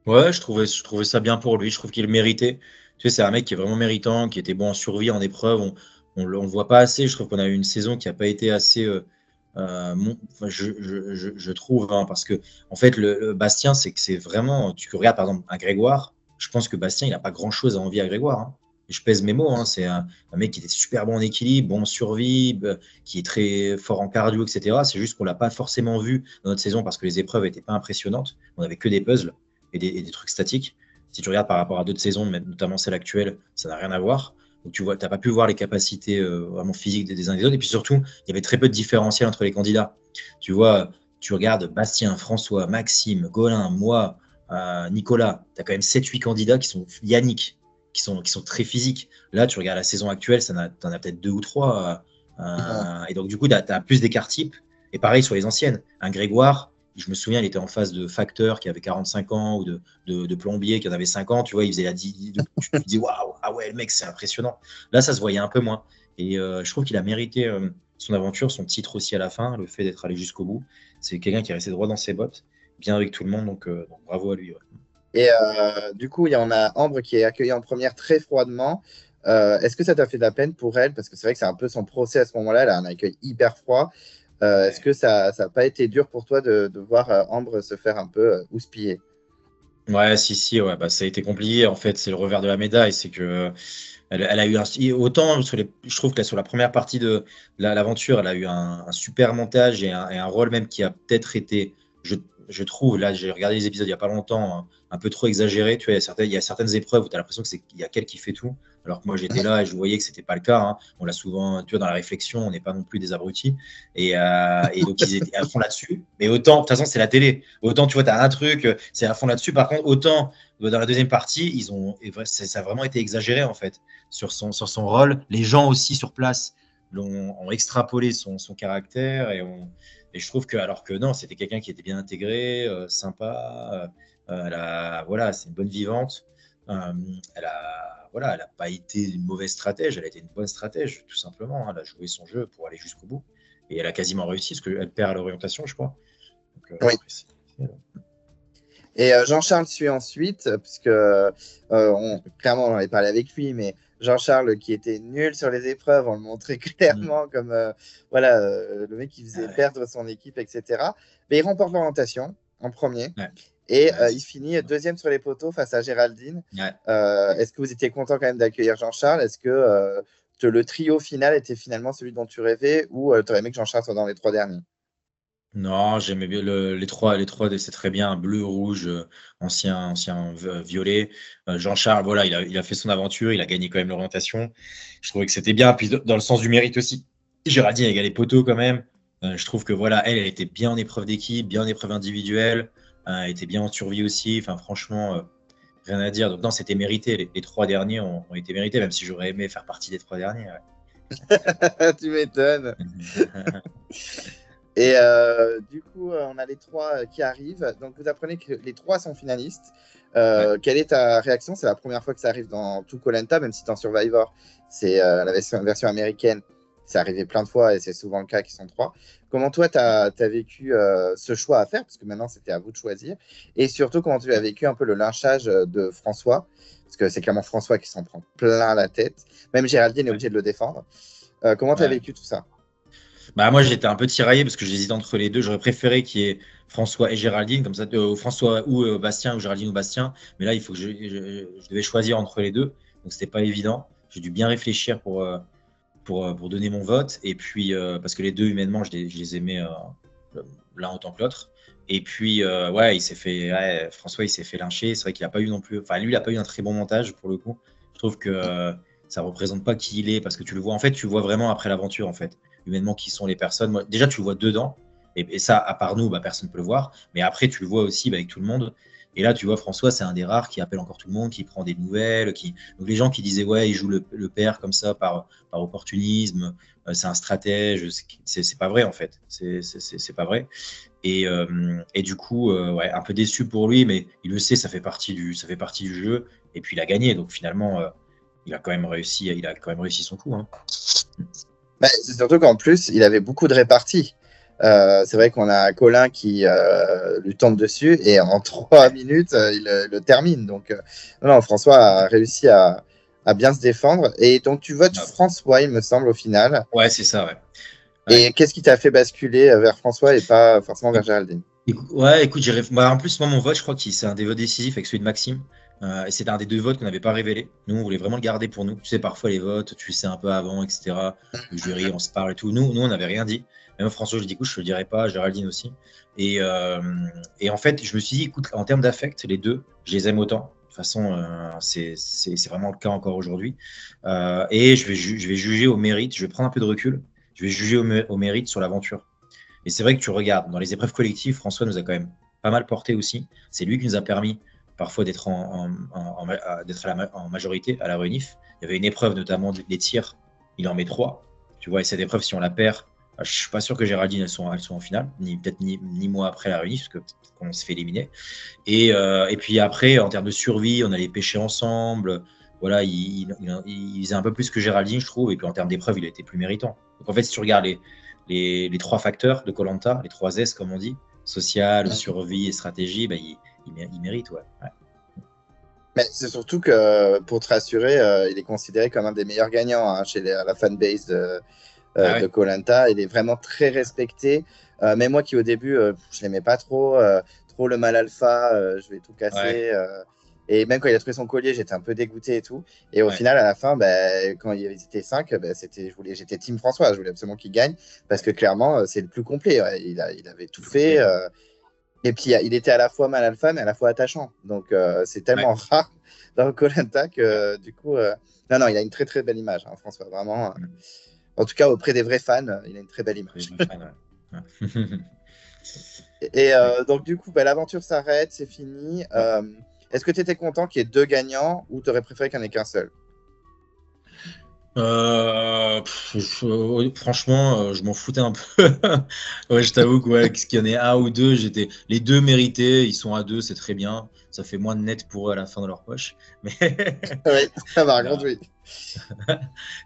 Ouais, je trouvais ça bien pour lui. Je trouve qu'il le méritait. Tu sais, c'est un mec qui est vraiment méritant, qui était bon en survie, en épreuve. On le voit pas assez. Je trouve qu'on a eu une saison qui n'a pas été assez. Je trouve, hein, parce que en fait, le Bastien, c'est que c'est vraiment. Tu regardes par exemple un Grégoire. Je pense que Bastien, il n'a pas grand-chose à envier à Grégoire. Hein. Et je pèse mes mots. Hein, c'est un mec qui était super bon en équilibre, bon en survie, qui est très fort en cardio, etc. C'est juste qu'on l'a pas forcément vu dans notre saison parce que les épreuves n'étaient pas impressionnantes. On avait que des puzzles et des trucs statiques. Si tu regardes par rapport à d'autres saisons, notamment celle actuelle, ça n'a rien à voir. Donc tu vois, t'as pas pu voir les capacités vraiment physiques des uns et des autres. Et puis surtout, il y avait très peu de différentiel entre les candidats. Tu vois, tu regardes Bastien, François, Maxime, Golin, moi, Nicolas, tu as quand même 7-8 candidats qui sont Yannick, qui sont très physiques. Là, tu regardes la saison actuelle, t'en as peut-être 2 ou 3. Et donc, du coup, tu as plus d'écart type. Et pareil sur les anciennes. Un Grégoire, je me souviens, il était en face de Facteur qui avait 45 ans ou de Plombier qui en avait 50. Tu vois, il faisait tu te dis, waouh, ah ouais, le mec, c'est impressionnant. Là, ça se voyait un peu moins. Et je trouve qu'il a mérité son aventure, son titre aussi à la fin, le fait d'être allé jusqu'au bout. C'est quelqu'un qui est resté droit dans ses bottes, bien avec tout le monde. Donc bravo à lui. Ouais. Et du coup, il y en a Ambre qui est accueillie en première très froidement. Est-ce que ça t'a fait de la peine pour elle? Parce que c'est vrai que c'est un peu son procès à ce moment-là. Elle a un accueil hyper froid. Est-ce que ça n'a pas été dur pour toi de voir Ambre se faire un peu houspiller? Ouais, si, ouais, bah, ça a été compliqué. En fait, c'est le revers de la médaille. C'est que elle a eu autant je trouve que sur la première partie de l'aventure, elle a eu un super montage et un rôle même qui a peut-être été, je trouve, là, j'ai regardé les épisodes il n'y a pas longtemps, un peu trop exagéré. Tu vois, il y a certaines épreuves où tu as l'impression qu'il y a qu'elle qui fait tout. Alors que moi, j'étais là et je voyais que c'était pas le cas. Hein. On l'a souvent, tu vois, dans la réflexion, on n'est pas non plus des abrutis. Et donc, ils étaient à fond là-dessus. Mais autant, de toute façon, c'est la télé. Autant, tu vois, tu as un truc, c'est à fond là-dessus. Par contre, autant dans la deuxième partie, ça a vraiment été exagéré, en fait, sur son rôle. Les gens aussi sur place ont extrapolé son caractère et je trouve que, alors que non, c'était quelqu'un qui était bien intégré, sympa. Voilà, c'est une bonne vivante. Euh, elle a pas été une mauvaise stratège, elle a été une bonne stratège, tout simplement. Elle a joué son jeu pour aller jusqu'au bout. Et elle a quasiment réussi, parce qu'elle perd à l'orientation, je crois. Donc, Oui. après, Et Jean-Charles suit ensuite, puisque clairement, on avait parlé avec lui, mais Jean-Charles qui était nul sur les épreuves, on le montrait clairement comme voilà, le mec qui faisait ouais, perdre son équipe, etc. Mais il remporte l'orientation en premier ouais, et ouais, il finit deuxième sur les poteaux face à Géraldine. ouais. Est-ce que vous étiez content quand même d'accueillir Jean-Charles? Est-ce que le trio final était finalement celui dont tu rêvais ou tu aurais aimé que Jean-Charles soit dans les 3 derniers? Non, j'aimais bien les trois, c'est très bien, bleu, rouge, ancien violet. Jean-Charles, voilà, il a fait son aventure, il a gagné quand même l'orientation. Je trouvais que c'était bien, puis dans le sens du mérite aussi. Géraldine a gagné poteau quand même. Je trouve que voilà, elle était bien en épreuve d'équipe, bien en épreuve individuelle, elle était bien en survie aussi. Enfin, franchement, rien à dire. Donc non, c'était mérité. Les 3 derniers ont été mérités, même si j'aurais aimé faire partie des 3 derniers. Tu m'étonnes. Ouais. Et du coup, on a les trois qui arrivent. Donc, vous apprenez que les trois sont finalistes. Ouais. Quelle est ta réaction? C'est la première fois que ça arrive dans tout koh même si dans Survivor, c'est la version américaine. C'est arrivé plein de fois et c'est souvent le cas qu'ils sont trois. Comment toi, tu as vécu ce choix à faire? Parce que maintenant, c'était à vous de choisir. Et surtout, comment tu as vécu un peu le lynchage de François? Parce que c'est clairement François qui s'en prend plein la tête. Même Géraldine est Ouais. obligée de le défendre. Comment tu as Ouais. vécu tout ça? Bah, moi, j'étais un peu tiraillé parce que j'hésitais entre les deux. J'aurais préféré qu'il y ait François et Géraldine, comme ça, François ou Bastien, ou Géraldine ou Bastien. Mais là, il faut que je devais choisir entre les deux. Donc, c'était pas évident. J'ai dû bien réfléchir pour donner mon vote. Et puis, parce que les deux, humainement, je les aimais l'un autant que l'autre. Et puis, ouais, François, il s'est fait lyncher. C'est vrai qu'il n'a pas eu non plus. Enfin, lui, il n'a pas eu un très bon montage pour le coup. Je trouve que ça représente pas qui il est parce que tu le vois. En fait, tu le vois vraiment après l'aventure, en fait. Humainement, qui sont les personnes. Moi, déjà, tu le vois dedans. Et ça, à part nous, bah, personne ne peut le voir. Mais après, tu le vois aussi bah, avec tout le monde. Et là, tu vois, François, c'est un des rares qui appelle encore tout le monde, qui prend des nouvelles. Donc, les gens qui disaient, ouais, il joue le père comme ça par opportunisme, c'est un stratège, c'est pas vrai, en fait. C'est pas vrai. Et du coup, ouais, un peu déçu pour lui, mais il le sait, ça fait partie du jeu. Et puis il a gagné, donc finalement, il a quand même réussi son coup. Hein. Bah, c'est surtout qu'en plus, il avait beaucoup de réparties. C'est vrai qu'on a Colin qui lui tombe dessus et en 3 minutes, il le termine. Donc, non, François a réussi à bien se défendre. Et donc, tu votes Ah, François, il me semble, au final. ouais, c'est ça, ouais. Ouais. Et qu'est-ce qui t'a fait basculer vers François et pas forcément vers Géraldine? Ouais, écoute, bah, en plus, moi, mon vote, je crois que c'est un des votes décisifs avec celui de Maxime. Et c'était un des deux votes qu'on n'avait pas révélé. Nous, on voulait vraiment le garder pour nous. Tu sais, parfois, les votes, tu sais un peu avant, etc. Le jury, on se parle et tout. Nous on n'avait rien dit. Même François, je dis, écoute, je ne le dirai pas, Géraldine aussi. Et, euh, et en fait, je me suis dit, écoute, en termes d'affect, les deux, je les aime autant. De toute façon, c'est vraiment le cas encore aujourd'hui. Et je vais juger au mérite. Je vais prendre un peu de recul. Je vais juger au mérite sur l'aventure. Et c'est vrai que tu regardes, dans les épreuves collectives, François nous a quand même pas mal porté aussi. C'est lui qui nous a permis parfois d'être en majorité à la Réunif. Il y avait une épreuve notamment des tirs, il en met 3. Tu vois, et cette épreuve, si on la perd, je ne suis pas sûr que Géraldine, elles sont en finale, peut-être ni mois après la Réunif, parce qu'on se fait éliminer. Et puis après, en termes de survie, on allait pêcher ensemble. Voilà, il faisait un peu plus que Géraldine, je trouve. Et puis en termes d'épreuve, il a été plus méritant. Donc en fait, si tu regardes les 3 facteurs de koh, les 3 S, comme on dit, social, survie et stratégie, bah, il mérite. Ouais. Mais c'est surtout que, pour te rassurer, il est considéré comme un des meilleurs gagnants, hein, chez la fanbase de Ouais. koh. Il est vraiment très respecté. Mais moi qui, au début, je l'aimais pas trop, trop le mal alpha, je vais tout Ouais. casser. Et même quand il a trouvé son collier, j'étais un peu dégoûté et tout. Et au Ouais. final, à la fin, quand ils étaient 5, j'étais Team François. Je voulais absolument qu'il gagne parce que clairement, c'est le plus complet. Ouais. Il avait tout fait. Complet. Et puis, il était à la fois mal alpha, mais à la fois attachant. Donc, c'est Ouais. tellement rare dans koh Ouais. que, du coup, non, non, il a une très, très belle image, hein, François. Vraiment. En tout cas, auprès des vrais fans, il a une très belle Très image. bon fan, ouais. Et Ouais. donc, du coup, l'aventure s'arrête, c'est fini. Ouais. Est-ce que tu étais content qu'il y ait 2 gagnants ou tu aurais préféré qu'il n'y en ait qu'un seul? Franchement, je m'en foutais un peu. Ouais, je t'avoue que ouais, qu'il y en ait un ou deux, les deux mérités. Ils sont à deux, c'est très bien. Ça fait moins de net pour eux à la fin de leur poche. Mais, Oui, ça va, non. contre, oui.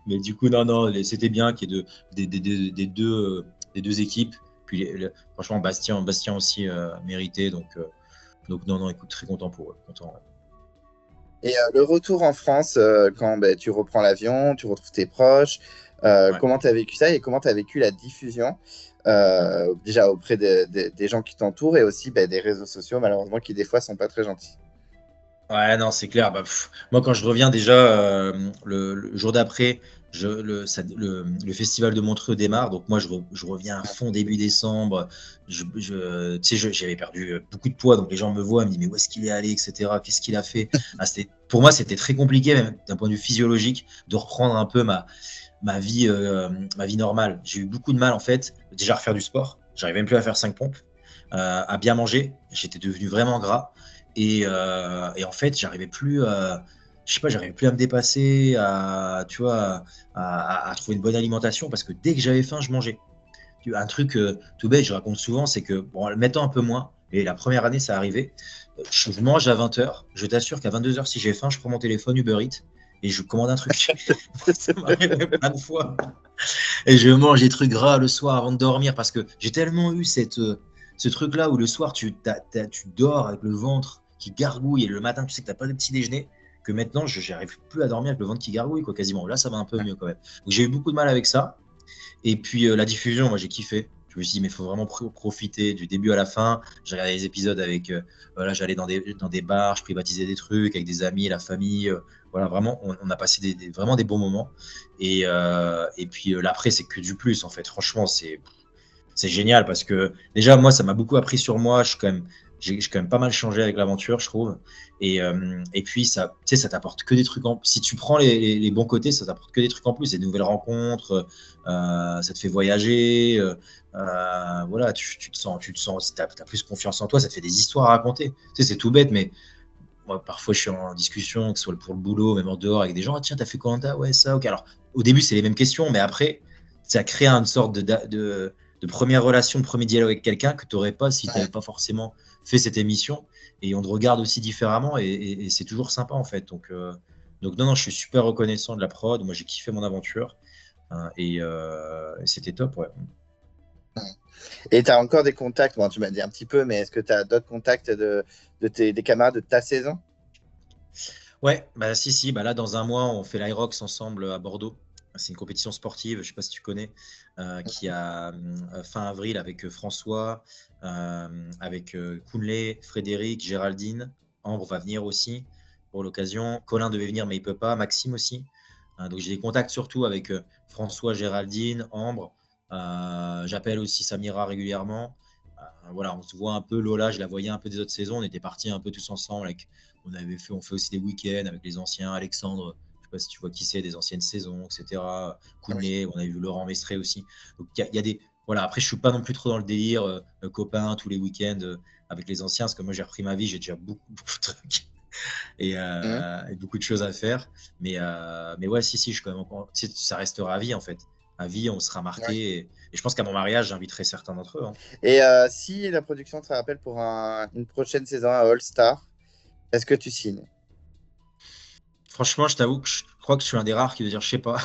Mais du coup, non, non, c'était bien qu'il y ait des deux équipes. Puis franchement, Bastien aussi mérité. Donc non, non, écoute, très content pour eux. Content. Et le retour en France, quand tu reprends l'avion, tu retrouves tes proches, Ouais. comment tu as vécu ça et comment tu as vécu la diffusion, déjà auprès des gens qui t'entourent et aussi des réseaux sociaux, malheureusement, qui des fois sont pas très gentils. Ouais, non, c'est clair. Bah, moi, quand je reviens déjà le jour d'après, le festival de Montreux démarre. Donc, moi, je reviens à fond début décembre. Tu sais, j'avais perdu beaucoup de poids. Donc, les gens me voient, me disent, mais où est-ce qu'il est allé, etc. Qu'est-ce qu'il a fait? Ah, pour moi, c'était très compliqué, même d'un point de vue physiologique, de reprendre un peu ma vie normale. J'ai eu beaucoup de mal, en fait, déjà à refaire du sport. J'arrivais même plus à faire 5 pompes, à bien manger. J'étais devenu vraiment gras. Et en fait, je sais pas, j'arrivais plus à me dépasser, tu vois, à trouver une bonne alimentation parce que dès que j'avais faim, je mangeais. Un truc tout bête, je raconte souvent, c'est que, bon, maintenant un peu moins, et la première année, ça arrivait. Je mange à 20h. Je t'assure qu'à 22h, si j'ai faim, je prends mon téléphone Uber Eats et je commande un truc. Ça m'arrivait plein de fois. Et je mange des trucs gras le soir avant de dormir parce que j'ai tellement eu ce truc-là où le soir, tu dors avec le ventre qui gargouille et le matin, tu sais que tu n'as pas de petit déjeuner, que maintenant, je n'arrive plus à dormir avec le ventre qui gargouille, quoi, quasiment. Là, ça va un peu mieux quand même. Donc, j'ai eu beaucoup de mal avec ça. Et puis, la diffusion, moi, j'ai kiffé. Je me suis dit, mais il faut vraiment profiter du début à la fin. J'ai regardé les épisodes avec. Voilà, j'allais dans des bars, je privatisais des trucs avec des amis, la famille. Voilà, vraiment, on a passé vraiment des bons moments. Et puis, l'après, c'est que du plus, en fait. Franchement, c'est génial parce que déjà, moi, ça m'a beaucoup appris sur moi. J'ai quand même pas mal changé avec l'aventure, je trouve. Et puis, ça, tu sais, ça t'apporte que des trucs si tu prends les bons côtés, ça t'apporte que des trucs en plus, des nouvelles rencontres, ça te fait voyager, voilà, tu te sens, t'as plus confiance en toi, ça te fait des histoires à raconter. Tu sais, c'est tout bête, mais moi, parfois, je suis en discussion, que ce soit pour le boulot, même en dehors, avec des gens. Ah, tiens, t'as fait quoi? Ouais, ça, ok. Alors, au début, c'est les mêmes questions, mais après, ça crée une sorte de première relation, de premier dialogue avec quelqu'un que tu n'aurais pas si tu n'avais pas forcément fait cette émission. Et on te regarde aussi différemment et c'est toujours sympa, en fait. Donc, non, non, je suis super reconnaissant de la prod. Moi, j'ai kiffé mon aventure et c'était top, ouais. Et tu as encore des contacts, bon, tu m'as dit un petit peu, mais est-ce que tu as d'autres contacts des camarades de ta saison? Ouais, bah si, bah là dans un mois on fait l'Irox ensemble à Bordeaux. C'est une compétition sportive, je sais pas si tu connais, qui a fin avril avec François, avec Kounlé, Frédéric, Géraldine, Ambre va venir aussi pour l'occasion. Colin devait venir mais il peut pas, Maxime aussi. Donc j'ai des contacts surtout avec François, Géraldine, Ambre. J'appelle aussi Samira régulièrement. Voilà, on se voit un peu. Lola, je la voyais un peu des autres saisons. On était partis un peu tous ensemble avec on fait aussi des week-ends avec les anciens. Alexandre, je sais pas si tu vois qui c'est, des anciennes saisons, etc. Oui. Kounlé, on a vu Laurent Mestré aussi. Donc il y a des. Voilà, après, je suis pas non plus trop dans le délire copain tous les week-ends. avec les anciens, parce que moi, j'ai repris ma vie, j'ai déjà beaucoup de trucs Mmh. et beaucoup de choses à faire. Mais ouais, si, je suis quand même ça restera à vie, en fait. À vie, on sera Ouais. marqué. Et je pense qu'à mon mariage, j'inviterai certains d'entre eux, hein. Et si la production te rappelle pour une prochaine saison à All Star, est-ce que tu signes? Franchement, je t'avoue que je crois que je suis un des rares qui veut dire je sais pas.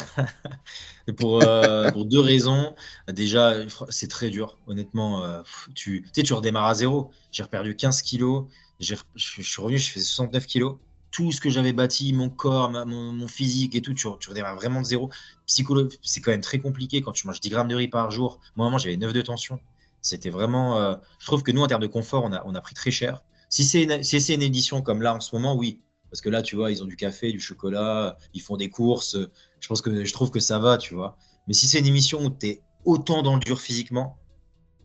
Et pour deux raisons. Déjà, c'est très dur, honnêtement. Tu sais, tu redémarres à zéro. J'ai perdu 15 kilos. Je suis revenu, je fais 69 kilos. Tout ce que j'avais bâti, mon corps, mon physique et tout, tu redémarres vraiment de zéro. C'est quand même très compliqué quand tu manges 10 grammes de riz par jour. Moi, à un moment, j'avais 9 de tension. C'était vraiment. Je trouve que nous, en termes de confort, on a pris très cher. Si c'est une édition comme là en ce moment, oui. Parce que là, tu vois, ils ont du café, du chocolat, ils font des courses. Je trouve que ça va, tu vois. Mais si c'est une émission où tu es autant dans le dur physiquement,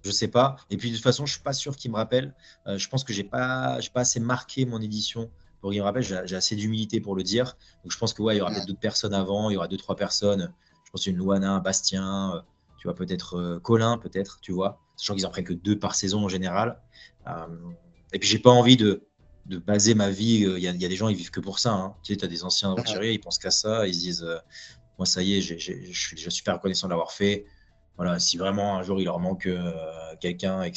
je sais pas. Et puis de toute façon, je suis pas sûr qu'il me rappelle. Je pense que j'ai pas assez marqué mon édition pour qu'il me rappelle. J'ai assez d'humilité pour le dire. Donc je pense que ouais, il y aura peut-être d'autres personnes avant. Il y aura deux, trois personnes. Je pense une Louana, un Bastien, tu vois, peut-être Colin, peut-être, tu vois. Sachant qu'ils en prennent que deux par saison en général. Euh, et puis j'ai pas envie de baser ma vie. Il y a des gens, ils vivent que pour ça, hein. Tu sais, tu as des anciens Mhm. aventuriers, ils pensent qu'à ça. Ils se disent, moi, ça y est, je suis déjà super reconnaissant de l'avoir fait. Voilà, si vraiment un jour il leur manque quelqu'un et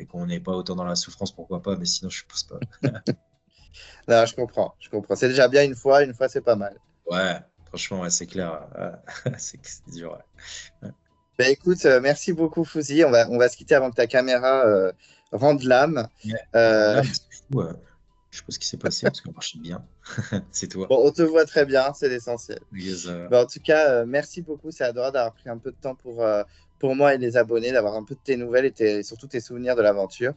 qu'on n'est pas autant dans la souffrance, pourquoi pas, mais sinon je pense pas. Non, je comprends, je comprends. C'est déjà bien une fois c'est pas mal. Ouais, franchement, ouais, c'est clair. C'est dur. Ouais. Ben écoute, merci beaucoup Fouzi. On va se quitter avant que ta caméra rende l'âme. Ouais. Euh, Là, mais c'est fou. Je sais pas ce qui s'est passé parce qu'on marchait bien. C'est toi. bon, on te voit très bien, c'est l'essentiel. Yes, Ben, en tout cas, merci beaucoup. C'est adorable d'avoir pris un peu de temps pour moi et les abonnés, d'avoir un peu de tes nouvelles et surtout tes souvenirs de l'aventure.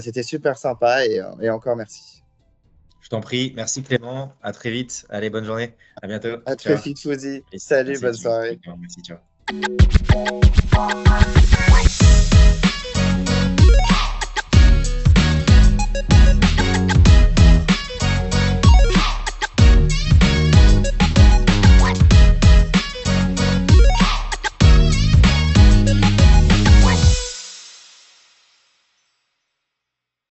C'était super sympa et encore merci. je t'en prie. Merci Clément. À très vite. Allez, bonne journée. À bientôt. À très Ciao. vite, Fouzi. Peace. Salut, Merci. bonne soirée. Merci. Ciao.